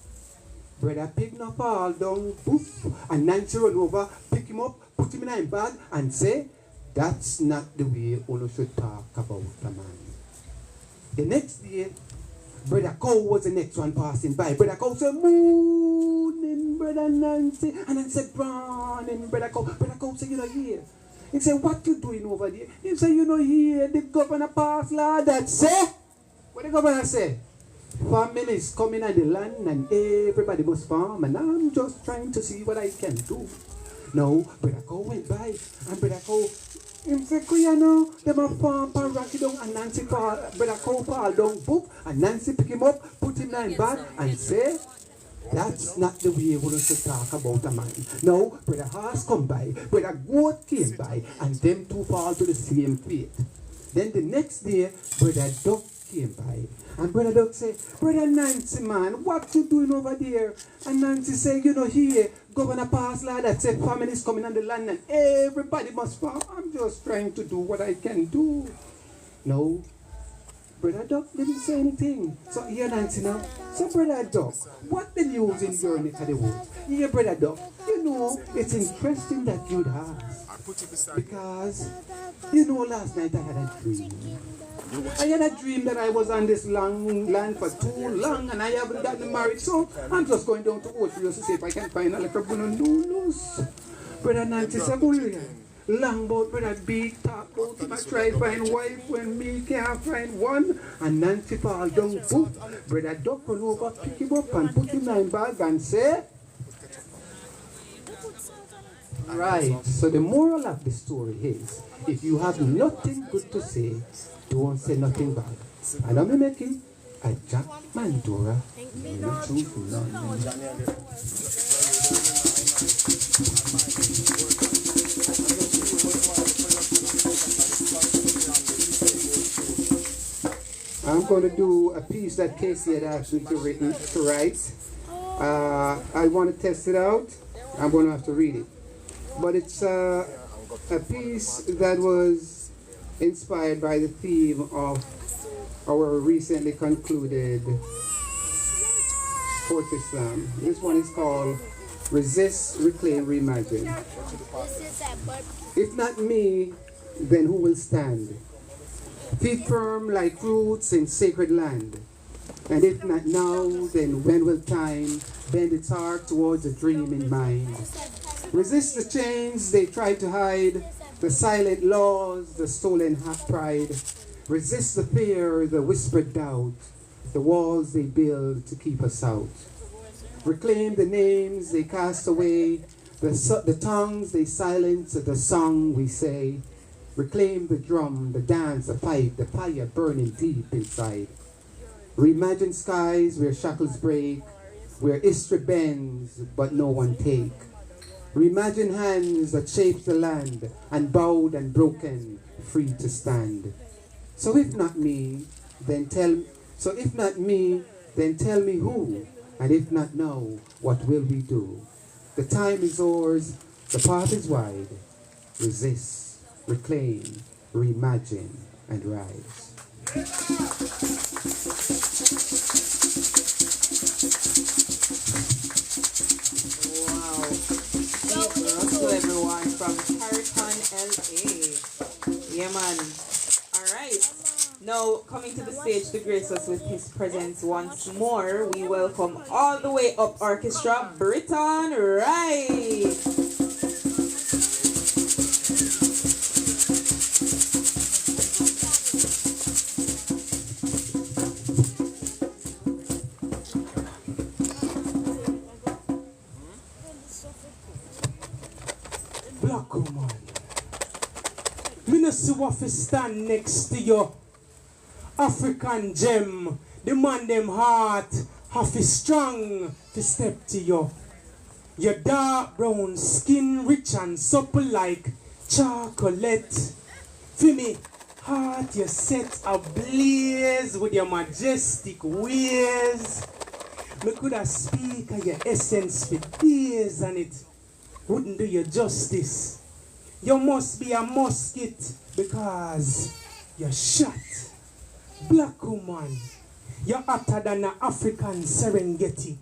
Brother Pig no fall down, poof, and Nancy run over, pick him up, put him in a bag, and say, that's not the way one should talk about a man. The next day, Brother Cow was the next one passing by. Brother Cow said, morning, Brother Nancy. And Nancy said, morning, Brother Cow. Brother Cow said, you know here. He said, what you doing over there? He said, you know here, the governor passed law that say, what the governor say? Famine is coming on the land and everybody must farm, and I'm just trying to see what I can do. Now, Brother Cow went by, and Brother Cow, him say, you know, them a farm and rocky down, and Nancy fall, Brother Cow fall down, book, and Nancy pick him up, put him in bag, and say, that's not the way we should talk about a man. Now, Brother Horse come by, Brother Goat came by, and them two fall to the same fate. Then the next day, Brother Duck came by. And Brother Duck said, Brother Nancy, man, what you doing over there? And Nancy said, you know, here, Governor passed law that said famine is coming on the land and everybody must farm. I'm just trying to do what I can do. No, Brother Duck didn't say anything. So here, Nancy now. So Brother Duck, what the news in your neck of the woods? Here, Brother Duck, you know, it's interesting that you'd ask. Because, you know, last night I had a dream. I had a dream that I was on this long land for too long and I haven't gotten married, so I'm just going down to Oatfields to see if I can find a little bonus. Brother Nancy said, oh yeah, long boat, brother big talk about him, I try to find wife when me can't find one, and Nancy fall down, boop. Brother Duck run over, pick him up and put him in bag and say, right, so the moral of the story is, if you have nothing good to say, don't say nothing bad. And I'm making a Jack Mandora. I'm going to do a piece that Casey had asked me to write. I want to test it out. I'm going to have to read it. But it's a piece that was inspired by the theme of our recently concluded Poetry Slam. This one is called Resist, Reclaim, Reimagine. If not me, then who will stand? Feet firm like roots in sacred land. And if not now, then when will time bend its heart towards a dream in mind? Resist the chains they try to hide, the silent laws, the stolen half pride. Resist the fear, the whispered doubt, the walls they build to keep us out. Reclaim the names they cast away, the tongues they silence, the song we say. Reclaim the drum, the dance, the pipe, the fire burning deep inside. Reimagine skies where shackles break, where history bends but no one take. Reimagine hands that shaped the land, and bowed and broken, free to stand. So if not me, then tell me who, and if not now, what will we do? The time is ours, the path is wide. Resist, reclaim, reimagine, and rise. Wow. To everyone from Caricon, LA. Yeah, man. Alright. Now, coming to the stage to grace us with his presence once more, we welcome all the way up Orchestra, Britton Wright. Black woman, me no see what fi stand next to you. African gem, the man them heart, have fi strong to step to you. Your dark brown skin rich and supple like chocolate. For me, heart you set ablaze with your majestic ways. Me coulda speak of your essence for days and it wouldn't do you justice. You must be a musket because you're shot. Black woman, you're hotter than an African Serengeti.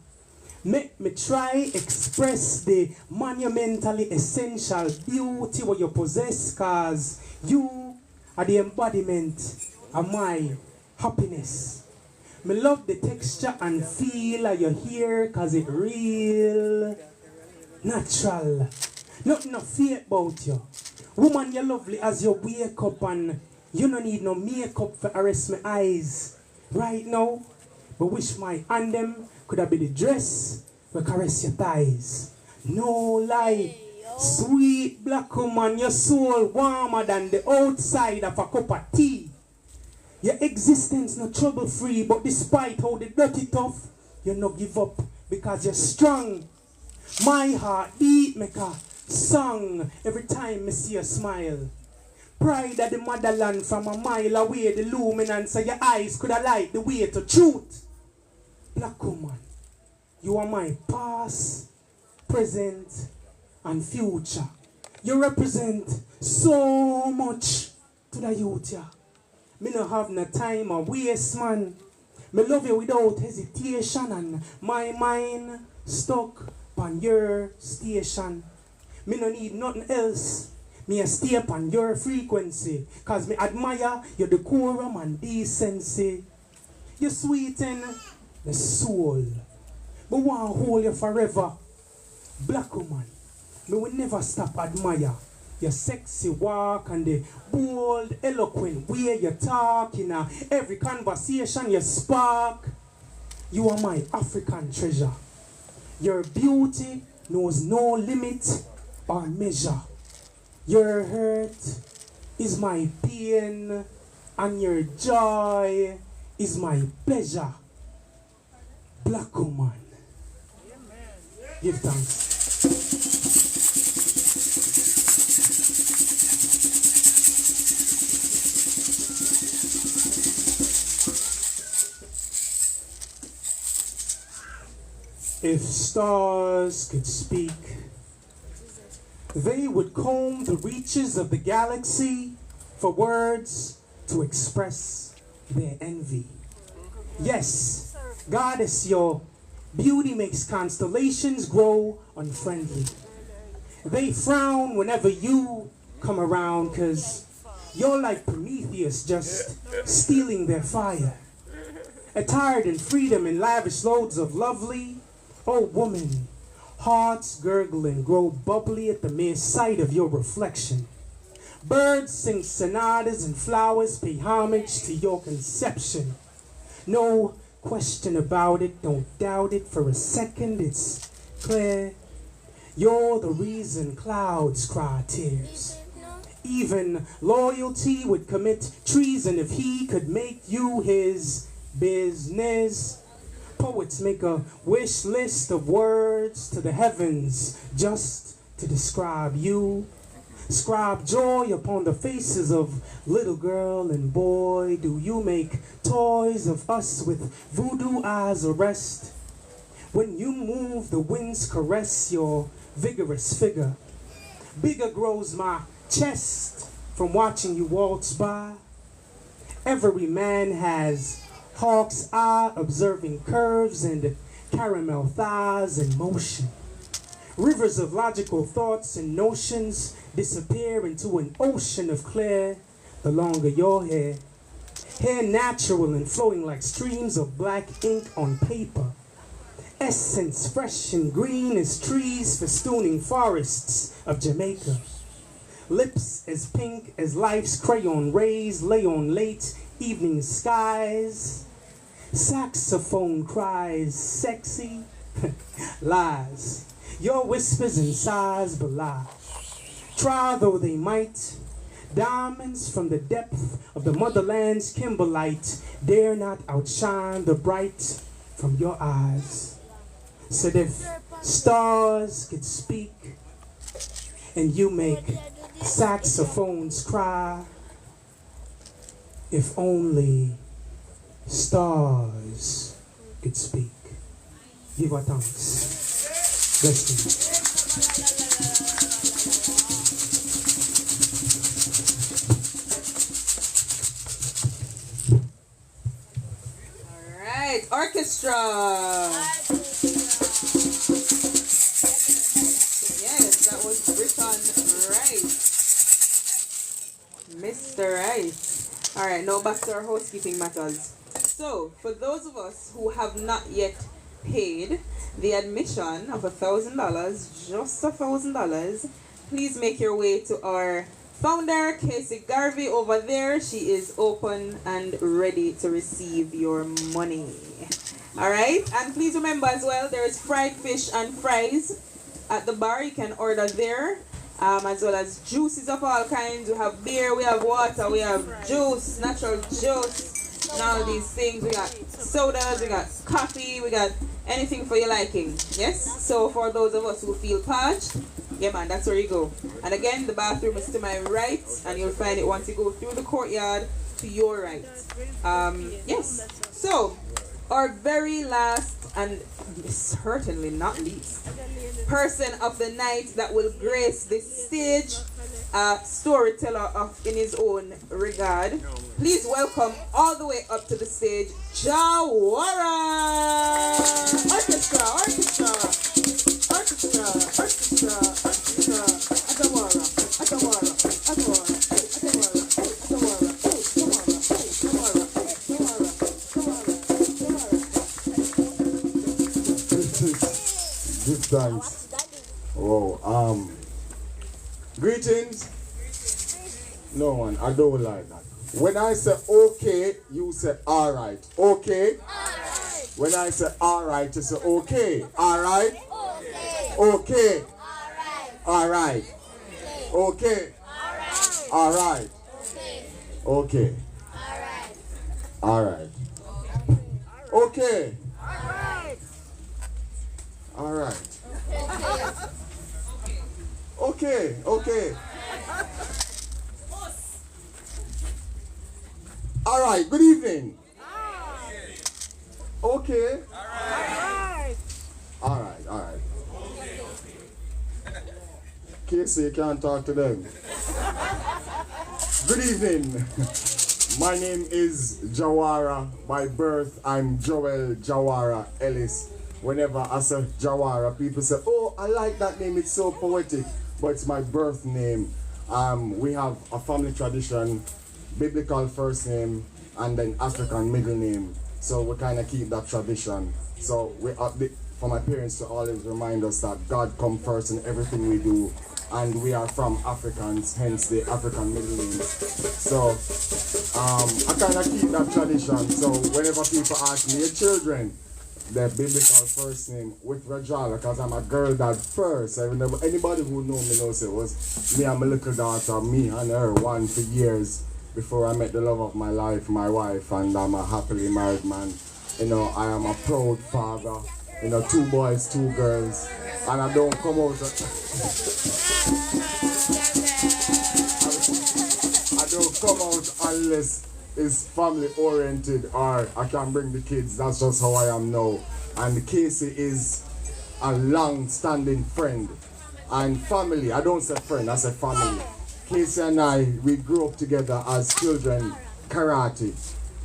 Make me try express the monumentally essential beauty what you possess, cause you are the embodiment of my happiness. Me love the texture and feel of your hair, cause it real natural. Nothing no fake about you. Woman, you're lovely as you wake up and you don't need no makeup for arrest my eyes. Right now, but wish my hand them could have been the dress that caress your thighs. No lie. Sweet black woman, your soul warmer than the outside of a cup of tea. Your existence no trouble free, but despite how the dirty tough, you no give up because you're strong. My heart beat make a song every time I see a smile. Pride of the motherland from a mile away, the luminance of your eyes could have light the way to truth. Black woman, you are my past, present, and future. You represent so much to the youth here. Me no have no time or waste, man. Me love you without hesitation and my mind stuck on your station. Me no need nothing else. Me a stay upon your frequency. Cause me admire your decorum and decency. You sweeten the soul. Me want to hold you forever. Black woman, me will never stop admire your sexy walk and the bold, eloquent way you talk in every conversation you spark. You are my African treasure. Your beauty knows no limit or measure. Your hurt is my pain, and your joy is my pleasure. Black woman, give thanks. If stars could speak, they would comb the reaches of the galaxy for words to express their envy. Yes, goddess, your beauty makes constellations grow unfriendly. They frown whenever you come around, cause You're like Prometheus, just stealing their fire. Attired in freedom and lavish loads of lovely, oh woman, hearts gurgle and grow bubbly at the mere sight of your reflection. Birds sing sonatas and flowers pay homage to your conception. No question about it, don't doubt it for a second, it's clear. You're the reason clouds cry tears. Even loyalty would commit treason if he could make you his business. Poets make a wish list of words to the heavens just to describe you. Scribe joy upon the faces of little girl and boy. Do you make toys of us with voodoo eyes arrest? When you move, the winds caress your vigorous figure. Bigger grows my chest from watching you waltz by. Every man has hawk's eye observing curves and caramel thighs in motion. Rivers of logical thoughts and notions disappear into an ocean of clear the longer your hair. Hair natural and flowing like streams of black ink on paper. Essence fresh and green as trees festooning forests of Jamaica. Lips as pink as life's crayon rays lay on late evening skies. Saxophone cries sexy lies. Your whispers and sighs belie. Try though they might, diamonds from the depth of the motherland's kimberlite dare not outshine the bright from your eyes. Said if stars could speak and you make saxophones cry, if only stars could speak. Give our thanks. Bless you. Orchestra. Yes, that was Britton Rice. Mr. Rice. Alright, now back to our housekeeping matters. So, for those of us who have not yet paid the admission of $1,000, just $1,000, please make your way to our founder, Casey Garvey, over there. She is open and ready to receive your money. Alright, and please remember as well, there is fried fish and fries at the bar. You can order there, as well as juices of all kinds. We have beer, we have water, we have juice, natural juice, and all these things. We got sodas, we got coffee, we got anything for your liking. Yes? So for those of us who feel parched, yeah man, that's where you go. And again, the bathroom is to my right, and you'll find it once you go through the courtyard to your right. Yes. So, our very last and certainly not least person of the night that will grace this stage, storyteller in his own regard. Please welcome all the way up to the stage, Jawara! Orchestra, orchestra, orchestra, orchestra, orchestra, Jawara, Jawara, Jawara, Give thanks. Oh, greetings. No one, I don't like that. When I say okay, you say alright. Okay? Alright. When I say alright, you say okay. Alright? Okay. Okay. Alright. Okay. Alright. Okay. Alright. Okay. Alright. Okay, okay. Alright, good evening. Okay. Alright. Casey, you can't talk to them. Good evening. My name is Jawara. By birth, I'm Joel Jawara Ellis. Whenever I say Jawara, people say, oh, I like that name, it's so poetic. But it's my birth name. We have a family tradition, biblical first name, and then African middle name. So we kind of keep that tradition. So for my parents to always remind us that God comes first in everything we do, and we are from Africans, hence the African middle names. So I kind of keep that tradition. So whenever people ask me, your children, their biblical first name with Rajala, because I'm a girl dad first. Anybody who know me knows it was me and my little daughter, me and her, one for years before I met the love of my life, my wife, and I'm a happily married man. You know, I am a proud father. You know, 2 boys, 2 girls, and I don't come out. I don't come out unless it's family oriented or I can bring the kids. That's just how I am now. And Casey is a long-standing friend and family. I don't say friend, I say family. Casey and I, we grew up together as children, karate.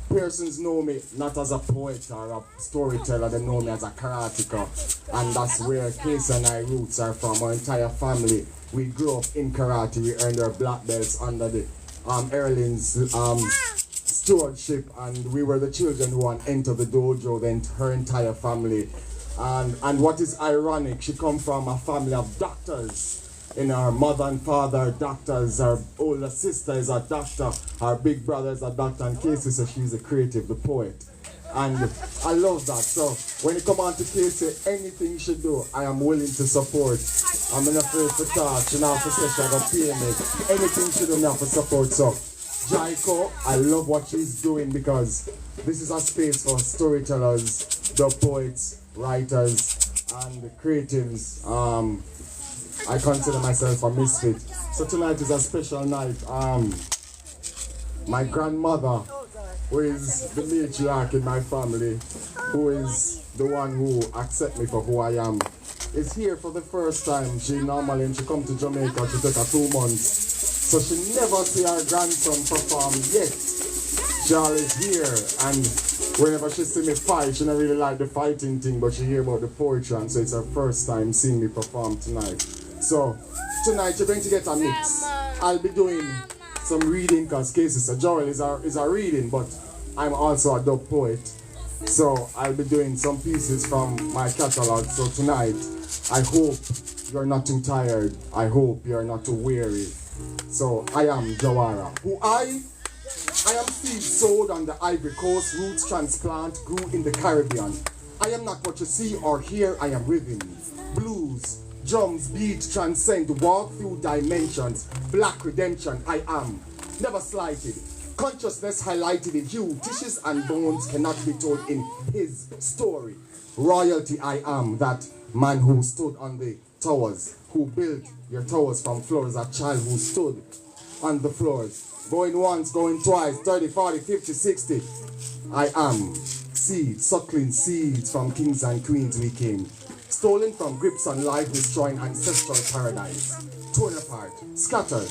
Persons know me not as a poet or a storyteller, they know me as a karateka. And that's where Casey and I roots are from, our entire family. We grew up in karate, we earned our black belts under the Erling's stewardship, and we were the children who entered the dojo, then her entire family. And what is ironic, she come from a family of doctors. In our mother and father are doctors, our older sister is a doctor, our big brother is a doctor, and Casey says she's a creative, the poet. And I love that. So when you come on to Casey, anything she do, I am willing to support. I'm not afraid to talk, she not for say she gonna pay me. Anything she do, me have to support. So Jaiku, I love what she's doing because this is a space for storytellers, the poets, writers, and the creatives. I consider myself a misfit. So tonight is a special night. My grandmother, who is the matriarch in my family, who is the one who accepts me for who I am, is here for the first time. She normally, when she come to Jamaica, she take her 2 months. So she never see her grandson perform yet. She always here, and whenever she see me fight, she don't really like the fighting thing, but she hear about the poetry, and so it's her first time seeing me perform tonight. So tonight you're going to get a mix. I'll be doing some reading because Casey said Joel is a reading, but I'm also a dub poet. So I'll be doing some pieces from my catalog. So tonight, I hope you're not too tired. I hope you're not too weary. So I am Jawara, who I am seed sowed on the Ivory Coast, roots transplant, grew in the Caribbean. I am not what you see or hear, I am rhythm, blues, drums, beats, transcend, walk through dimensions, black redemption, I am, never slighted, consciousness highlighted in hue, tissues and bones cannot be told in his story. Royalty I am, that man who stood on the towers, who built your towers from floors, a child who stood on the floors. Going once, going twice, 30, 40, 50, 60. I am seeds, suckling seeds from kings and queens we came. Stolen from grips on life, destroying ancestral paradise. Torn apart, scattered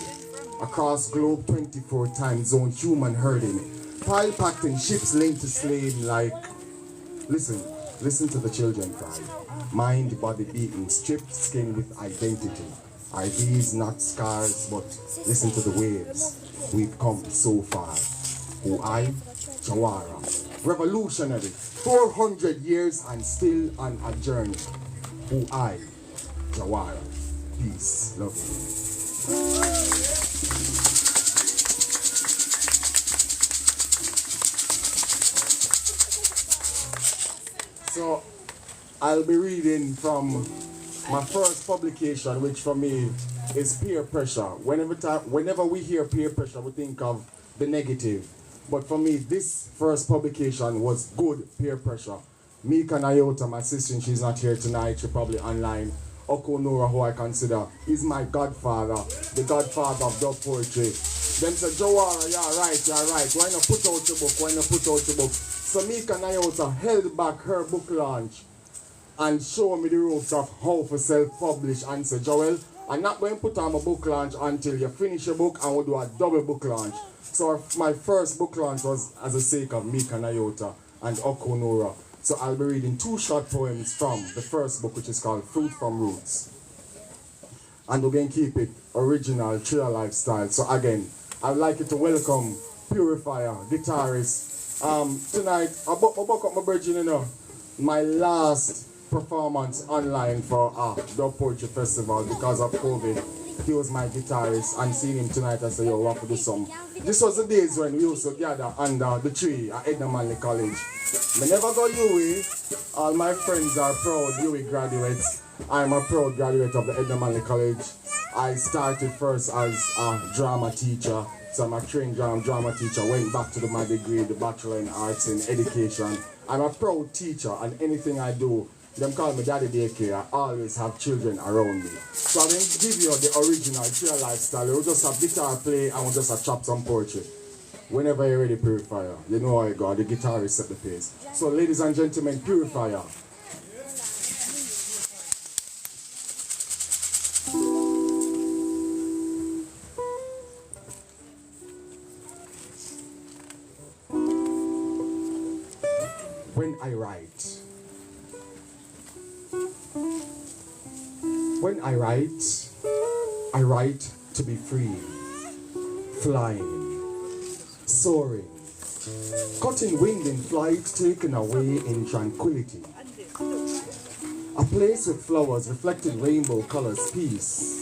across globe, 24 time zone, human herding. Pile packed in ships linked to slave like... Listen to the children cry. Mind, body beaten, stripped skin with identity. Are these not scars, but listen to the waves. We've come so far. Who I, Jawara, revolutionary, 400 years and still on a journey. Who I, Jawara, peace, love you. So, I'll be reading from my first publication, which for me is peer pressure. Whenever we hear peer pressure, we think of the negative. But for me, this first publication was good peer pressure. Mika Nayota, my sister, she's not here tonight, she's probably online. Okonora, who I consider, is my godfather, the godfather of dub poetry. Them say, Jawara, you're right. Why not put out your book? So Mika Nayota held back her book launch and showed me the ropes of how to self-publish and said, Joel, I'm not going to put on my book launch until you finish your book and we'll do a double book launch. So my first book launch was as a sake of Mika Nayota and Okonora. So I'll be reading 2 short poems from the first book, which is called Fruit from Roots. and we're going to keep it original, trail lifestyle. So again, I'd like you to welcome Purifier, guitarist. Tonight, I buck up my virgin, you know, my last performance online for the Poetry Festival because of COVID. He was my guitarist, and seeing him tonight, I said, yo, we have to do something. This was the days when we used to gather under the tree at Edna Manley College. I never go UWI. All my friends are proud UWI graduates. I'm a proud graduate of the Edna Manley College. I started first as a drama teacher. So I'm a trained drama teacher, went back to my degree, the Bachelor in Arts in Education. I'm a proud teacher, and anything I do, them call me Daddy Daycare. I always have children around me. So I didn't give you the original trail lifestyle. We'll just have guitar play and we'll just chop some poetry. Whenever you're ready, Purifier, you know how I go, the guitarist set the pace. So ladies and gentlemen, Purifier. When I write to be free, flying, soaring, cutting wind in flight, taken away in tranquility. A place with flowers reflecting rainbow colors, peace.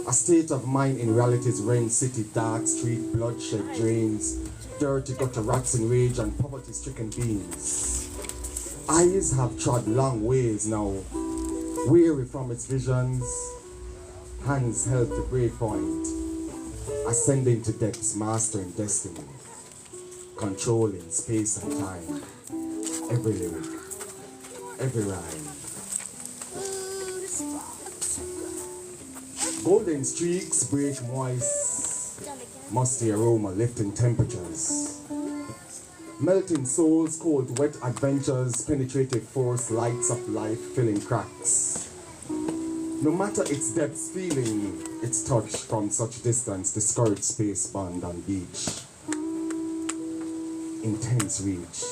A state of mind in reality's rain city, dark street, bloodshed drains, dirty gutter rats in rage and poverty-stricken beings. Eyes have trod long ways now, weary from its visions. Hands held to breakpoint, ascending to depths, mastering destiny, controlling space and time. Every lyric, every rhyme. Golden streaks break moist, musty aroma lifting temperatures. Melting souls, cold, wet adventures, penetrative force, lights of life filling cracks. No matter its depths, feeling its touch from such distance, discouraged space bond on beach. Intense reach.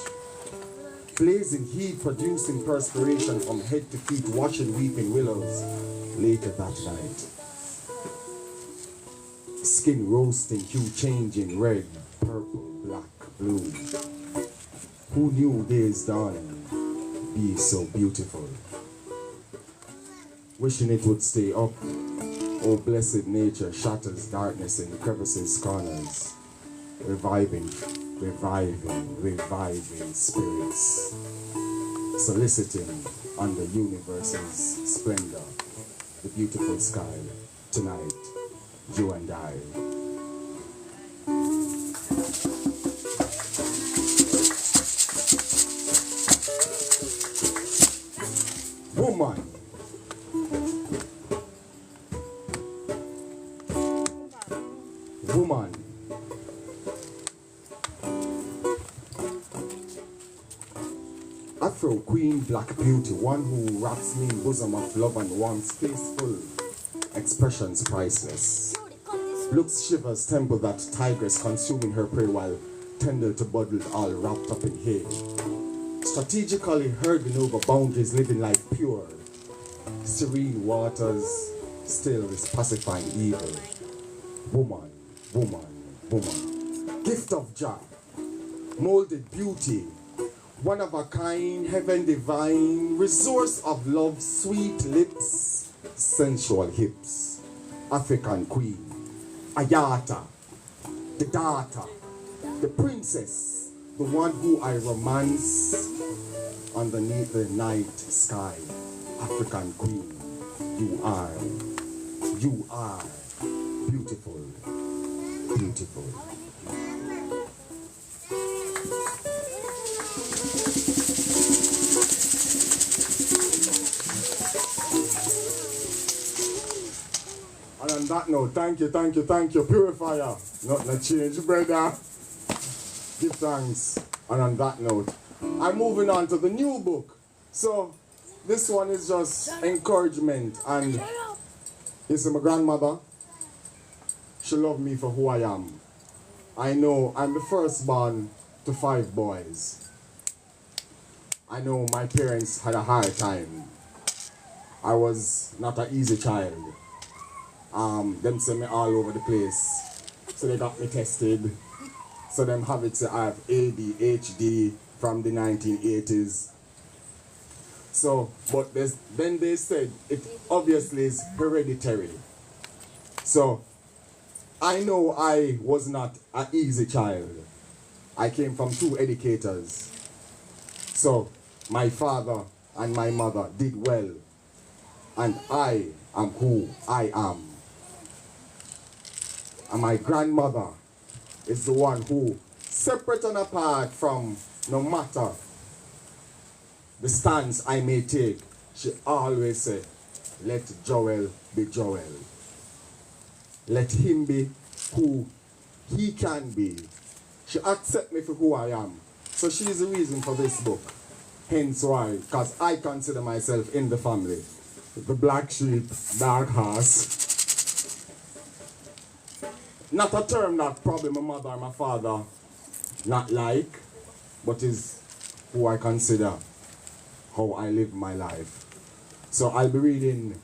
Blazing heat producing perspiration from head to feet, watching weeping willows later that night. Skin roasting, hue changing, red, purple, black, blue. Who knew days dawning be so beautiful? Wishing it would stay up. Oh, blessed nature shatters darkness in crevices, corners. Reviving spirits. Soliciting on the universe's splendor. The beautiful sky tonight, you and I. Woman. Woman. Afro queen, black beauty, one who wraps me in bosom of love and warmth, faithful, expressions priceless. Looks shivers temple that tigress consuming her prey while tender to bundle all wrapped up in hay. Strategically herding over boundaries, living like pure, serene waters, still is pacifying evil. Woman, woman, woman. Gift of Jah, molded beauty, one of a kind, heaven divine, resource of love, sweet lips, sensual hips. African queen, Ayata, the daughter, the princess, the one who I romance underneath the night sky. African queen, you are beautiful, beautiful. And on that note, thank you, Purifier. Nothing to change, brother. Give thanks. And on that note, I'm moving on to the new book. So, this one is just encouragement. And you see, my grandmother, she loved me for who I am. I know I'm the firstborn to 5 boys. I know my parents had a hard time. I was not an easy child. them send me all over the place. So they got me tested. So them have it to I have ADHD from the 1980s. So, but then they said it obviously is hereditary. So, I know I was not an easy child. I came from 2 educators. So, my father and my mother did well. And I am who I am. And my grandmother is the one who, separate and apart from no matter the stance I may take, she always said, let Joel be Joel. Let him be who he can be. She accepts me for who I am. So she is the reason for this book. Hence why, because I consider myself in the family. The black sheep, dark horse. Not a term that probably my mother or my father not like, but is who I consider how I live my life. So I'll be reading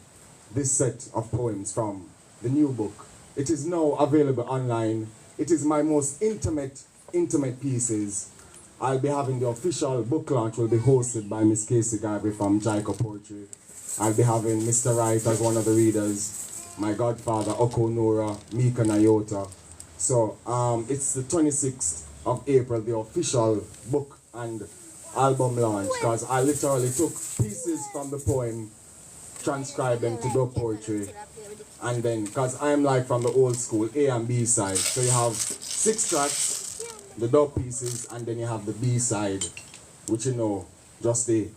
this set of poems from the new book. It is now available online. It is my most intimate pieces. I'll be having the official book launch will be hosted by Miss Casey Garvey from Jaiku Poetry. I'll be having Mr. Wright as one of the readers, my godfather Oko Nora, Mika Nayota. So it's the 26th of April, the official book and album launch, because I literally took pieces from the poem, transcribed them to dub poetry, and then, because I'm like from the old school, A and B side, so you have 6 tracks, the dub pieces, and then you have the B side, which you know, just the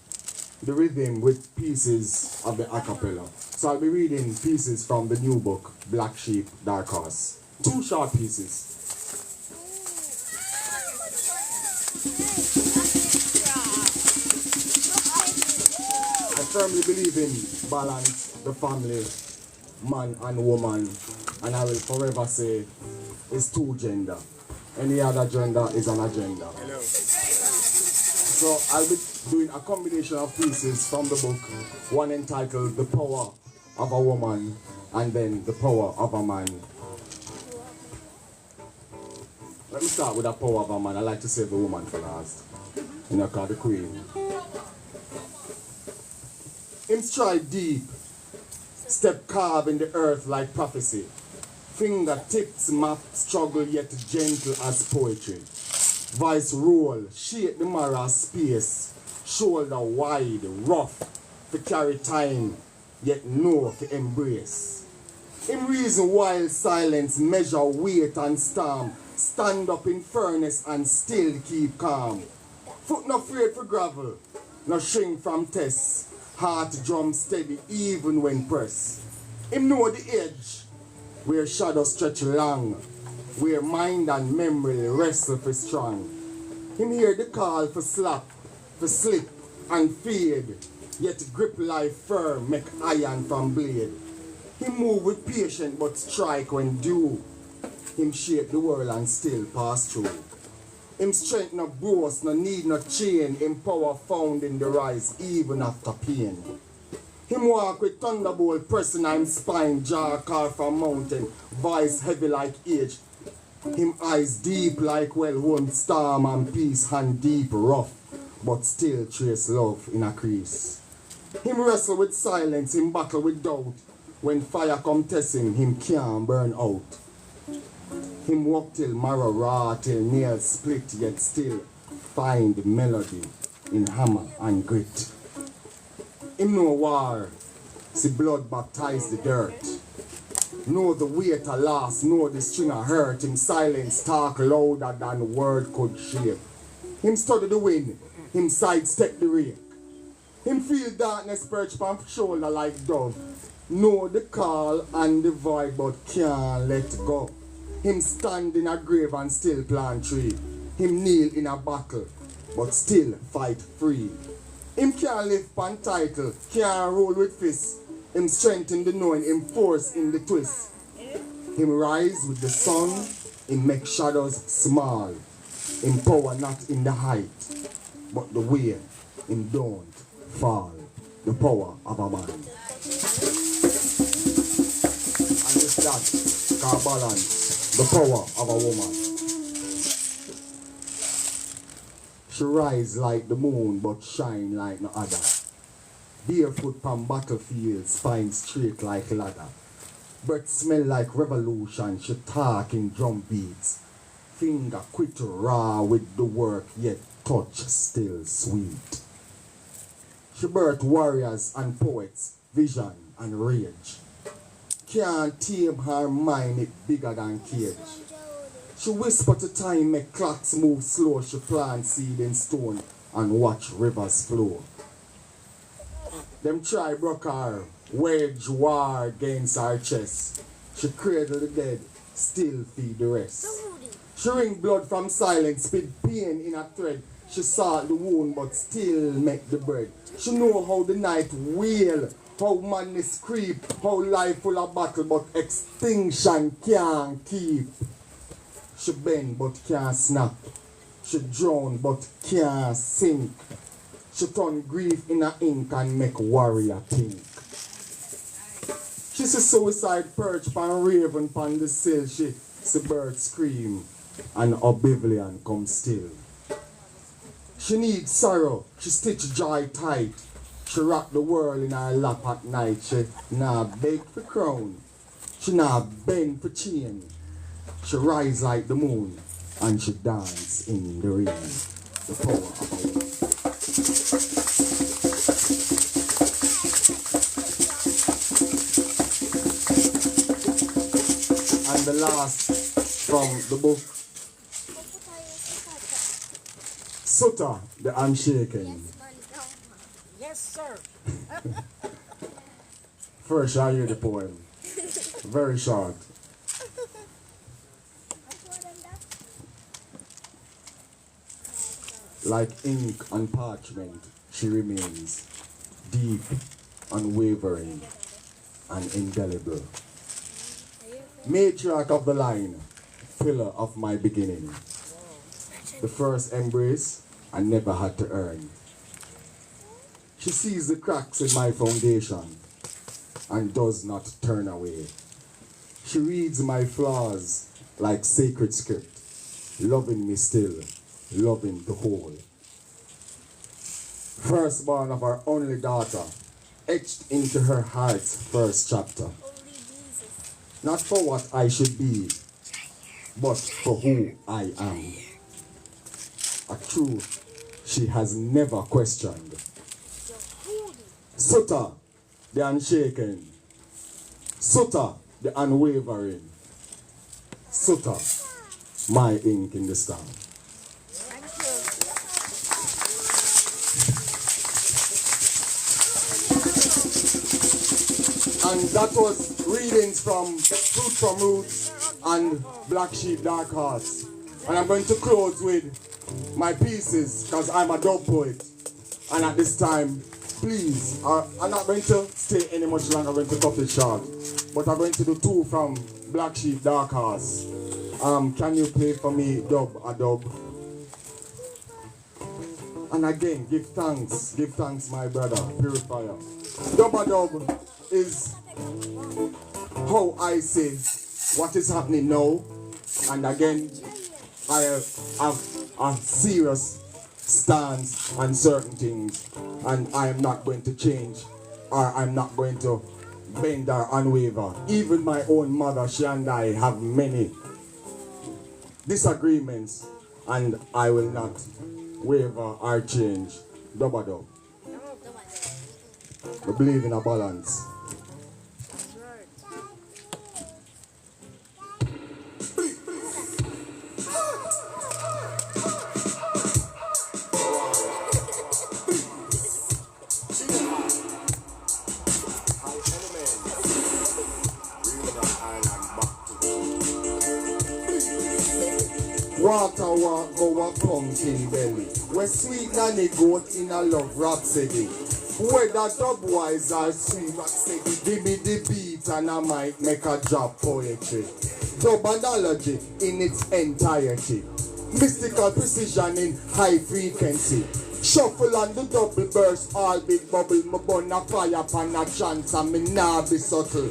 rhythm with pieces of the a cappella. So I'll be reading pieces from the new book, Black Sheep, Dark Horse. 2 short pieces. I firmly believe in balance, the family, man and woman, and I will forever say it's 2 gender. Any other gender is an agenda. Hello. So I'll be doing a combination of pieces from the book, one entitled The Power of a Woman, and then The Power of a Man. Let me start with The Power of a Man. I like to save the woman for last. You know, called the queen. Him stride deep, step carve in the earth like prophecy. Fingertips map struggle yet gentle as poetry. Voice roll, shake the mirror space. Shoulder wide, rough, to carry time, yet know to embrace. Him reason wild silence, measure weight and storm. Stand up in furnace and still keep calm. Foot not afraid for gravel, no shrink from tests. Heart drum steady even when pressed. Him know the edge, where shadow stretch long, where mind and memory wrestle for strong. Him hear the call for slap, for slip and fade, yet grip life firm, make iron from blade. Him move with patience but strike when due. Him shape the world and still pass through. Him strength no boast, no need no chain. Him power found in the rise even after pain. Him walk with thunderbolt pressing on him spine, jaw carved from mountain, voice heavy like age. Him eyes deep like well-honed storm and peace, hand deep rough, but still trace love in a crease. Him wrestle with silence, him battle with doubt. When fire come test him can't burn out. Him walk till marrow raw, till nails split, yet still find melody in hammer and grit. Him know war, see blood baptize the dirt. Know the weight of loss, know the string of hurt. Him silence talk louder than word could shape. Him study the wind, him sidestep the rain. Him feel darkness perch on shoulder like dove. Know the call and the void but can't let go. Him stand in a grave and still plant tree. Him kneel in a battle but still fight free. Him can't live pan title, can't roll with fists. Him strength in the knowing, him force in the twist. Him rise with the sun, him make shadows small. Him power not in the height, but the way him don't fall. The power of a man. And the that can balance the power of a woman. She rise like the moon but shine like no other. Barefoot from battlefield, spine straight like ladder. Breath smell like revolution, she talk in drum beats. Finger quick to raw with the work, yet touch still sweet. She birth warriors and poets, vision and rage. Can't tame her mind, it bigger than cage. She whisper to time, make clocks move slow. She plant seed in stone and watch rivers flow. Them try broke her, wage war against her chest. She cradle the dead, still feed the rest. She wring blood from silence, spit pain in a thread. She salt the wound but still make the bread. She know how the night wail, how madness creep, how life full of battle but extinction can't keep. She bend but can't snap. She drown but can't sink. She turn grief in a ink and make warrior think. She see suicide perch pan raven pan the sill. She see bird scream and oblivion come still. She need sorrow, she stitch joy tight. She rock the world in her lap at night. She nah beg for crown, she nah bend for chain. She rise like the moon and she dance in the rain. The power of a woman. And the last from the book, Sutta, the Unshaken. Yes, sir. First I hear the poem. Very short. Like ink on parchment, she remains deep, unwavering, and indelible. Matriarch of the line, pillar of my beginning. The first embrace I never had to earn. She sees the cracks in my foundation and does not turn away. She reads my flaws like sacred script, loving me still, loving the whole. Firstborn of her only daughter, etched into her heart's first chapter. Not for what I should be, but for who I am. A truth she has never questioned. Sutta, the unshaken. Sutta, the unwavering. Sutta, my ink in the storm. And that was readings from Fruit from Roots and Black Sheep Dark Hearts. And I'm going to close with my pieces because I'm a dub poet. And at this time, please, I'm not going to stay any much longer. I'm going to cut it short. But I'm going to do two from Black Sheep Dark Hearts. Can you play for me a dub? And again, give thanks my brother, Purifier. Dub a dub is how I say what is happening now. And again, I have a serious stance on certain things, and I am not going to change, or I'm not going to bend or unwaver. Even my own mother, she and I have many disagreements, and I will not waver or change. Dubba dub. I believe in a balance. Water walk go a pumpkin belly. Where sweet nanny goat in a love rhapsody. Whether dub wise or sweet rhapsody. Give me the beat and I might make a drop poetry. Dub analogy in its entirety. Mystical precision in high frequency. Shuffle on the double burst, all big bubble. Me burn a fire pan a chance and me nah be subtle.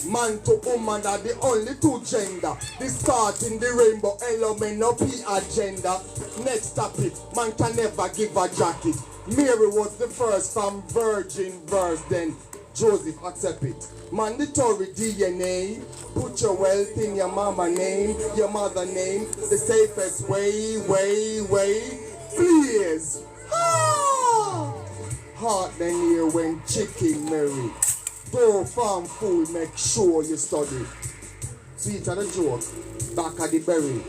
Man to woman are the only two gender. The start in the rainbow element, no P agenda. Next topic, man can never give a jacket. Mary was the first from virgin verse, then Joseph accept it. Mandatory DNA. Put your wealth in your mama name, your mother name. The safest way. Please. Heart then here when chicken Mary. Go farm food, make sure you study. Sweet and the joke, back at the berry.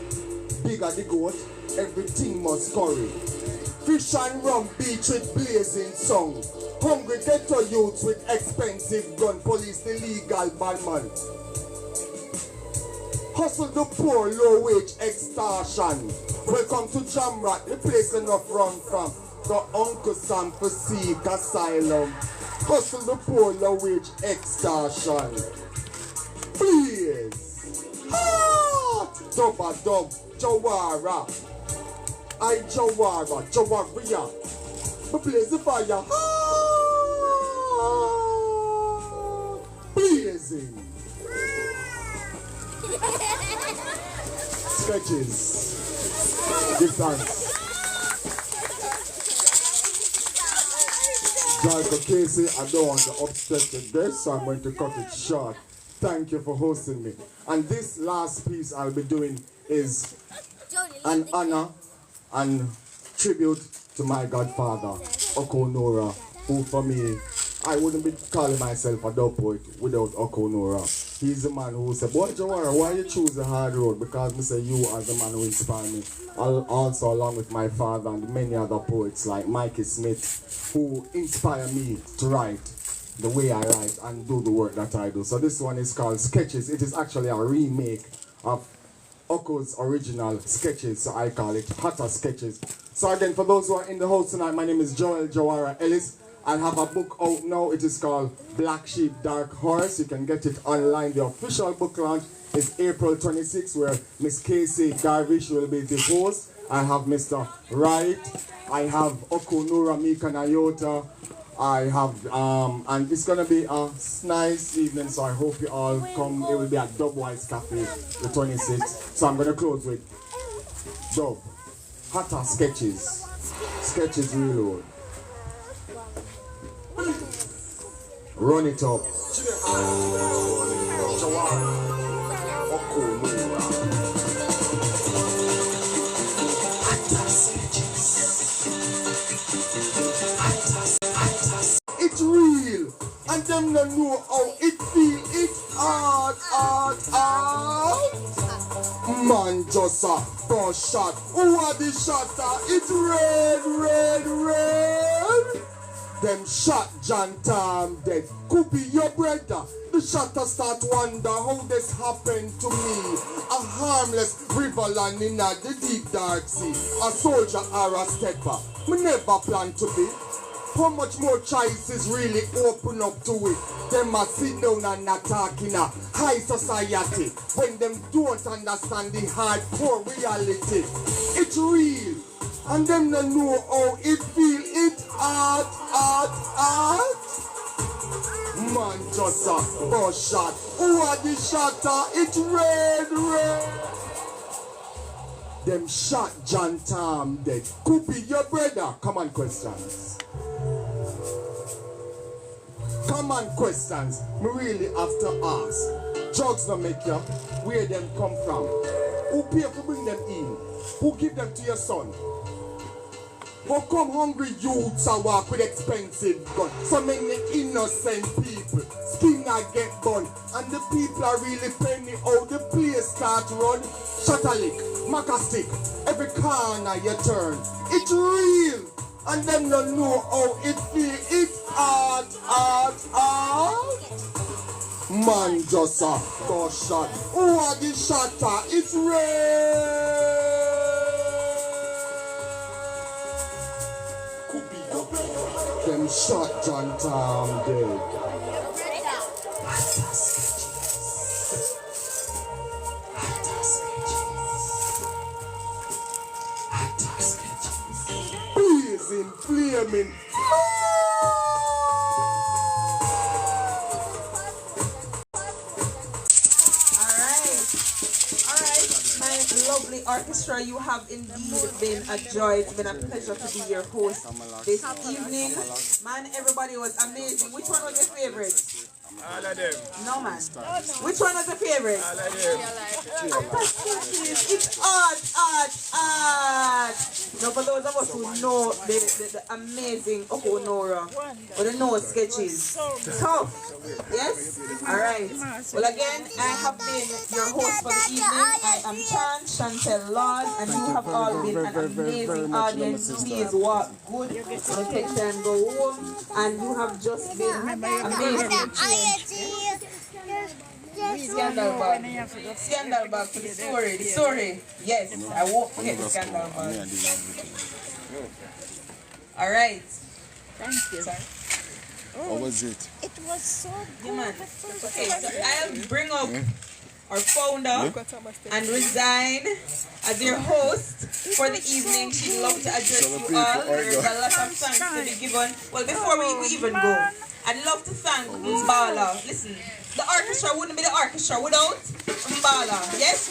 Big at the goat, everything must curry. Fish and rum, beach with blazing song. Hungry ghetto youths with expensive gun. Police the legal bad man. Hustle the poor, low wage extortion. Welcome to Jamrat, the place enough run from. Got Uncle Sam for seek asylum. Hustle the poor, low wage extortion. Please. Dubba dub, Jawara. I Jawara, Jawaria. But blaze the fire. Blazing. Sketches. Give thanks. Jaiku Casey, I don't want to upset the guest, so I'm going to cut it short. Thank you for hosting me. And this last piece I'll be doing is an honor and tribute to my godfather, Okonora, who for me, I wouldn't be calling myself a dub poet without Okonora. He's the man who said, boy Jawara, why you choose the hard road? Because me say you are the man who inspired me. Also along with my father and many other poets like Mikey Smith, who inspire me to write the way I write and do the work that I do. So this one is called Sketches. It is actually a remake of Oko's original sketches, so I call it Hotter Sketches. So again, for those who are in the house tonight, my name is Joel Jawara Ellis. I have a book out now. It is called Black Sheep, Dark Horse. You can get it online. The official book launch is April 26, where Miss Casey Darvish will be the host. I have Mr. Wright. I have Okonura Mika Nayota. I have, and it's going to be a nice evening, so I hope you all come. It will be at Dubwise Cafe, the 26th. So I'm going to close with Dub. Hotter Sketches. Sketches Reload. Run it up. It's real, and them don't know how it feel. It's hard. Man just a first shot. Who are the shotter? It's red. Them shot John Tam dead. Could be your brother. The shotter start wonder how this happened to me. A harmless riverland in the deep dark sea. A soldier or a stepper. Me never plan to be. How much more choices really open up to it? Them a sit down and attack in a high society when them don't understand the hardcore reality. It's real, and them don't know how it feel. It's art. Man just a first shot. Who are the shotter? It's red. Them shot John Tam dead. Could be your brother. Come on, questions. Common questions me really have to ask. Drugs don't make you. Where them come from? Who pay to bring them in? Who give them to your son? How come hungry youths are walk with expensive guns? So many innocent people skin I get burned, and the people are really penny how the place start run. Shatalik, Macastick, every corner you turn. It's real. And them don't know how it feel. It's art. Man just a first shot. Who are the shotter? It's red. Them shot John Tam dead. Blazing, flaming. orchestra, you have indeed been a joy. It's been a pleasure to be your host this evening. Man, everybody was amazing. Which one was your favorite? All of them. No, man. Which one was your favorite? All of them. It's art. Now, for those of us who know the amazing Okonora, or the know sketches, tough. Yes? Alright. Well, again, I have been your host for the evening. I am Chantel Lord, and you have all been an amazing audience. Please walk good, protect and go home, and you have just been amazing. Scandal bag for the story. Yes, I won't forget the scandal bag. Alright. Thank you. Sorry. What was it? It was so good. Okay, so I'll bring up our founder and resign as your host for the evening. She'd love to address you all. There's a lot of thanks to be given. Well, before we even go, I'd love to thank Mbala. Listen, the orchestra wouldn't be the orchestra without Mbala. Yes?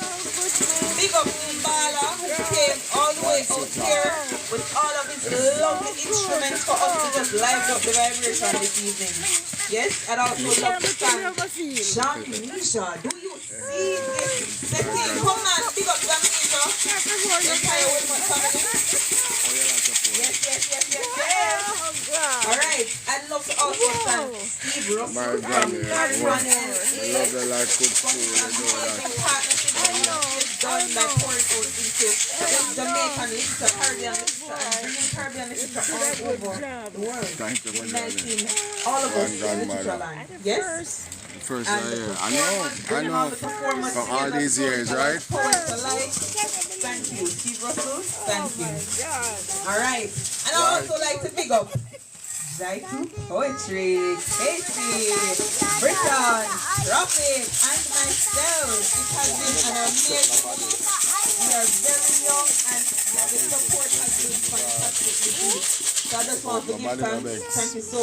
Big up Mbala, who came all the way out here with all of his lovely instruments for us to just liven up the vibration this evening. Yes? And also love to thank JAMNESIA. Do you see this setting? Come on, big up JAMNESIA. Yes. Alright, I'd love to also thank Steve Russell from Everyone Love the like good school, you know that. partnership done by pouring out into Jamaican literature, Caribbean literature, and bringing Caribbean literature all over the world. Thank you, my darling. Uniting all of us in literature land. Yes? First And year. the I know. performance For all these years, right? Poets alike. Thank you, Steve Russell. Thank you. Alright. And I also like to pick up Jaiku Poetry, Casey, Britton, Robin, and myself. It has been an amazing week. We are very young and the support has been fantastic. So I just want to give thanks. Thank you so much.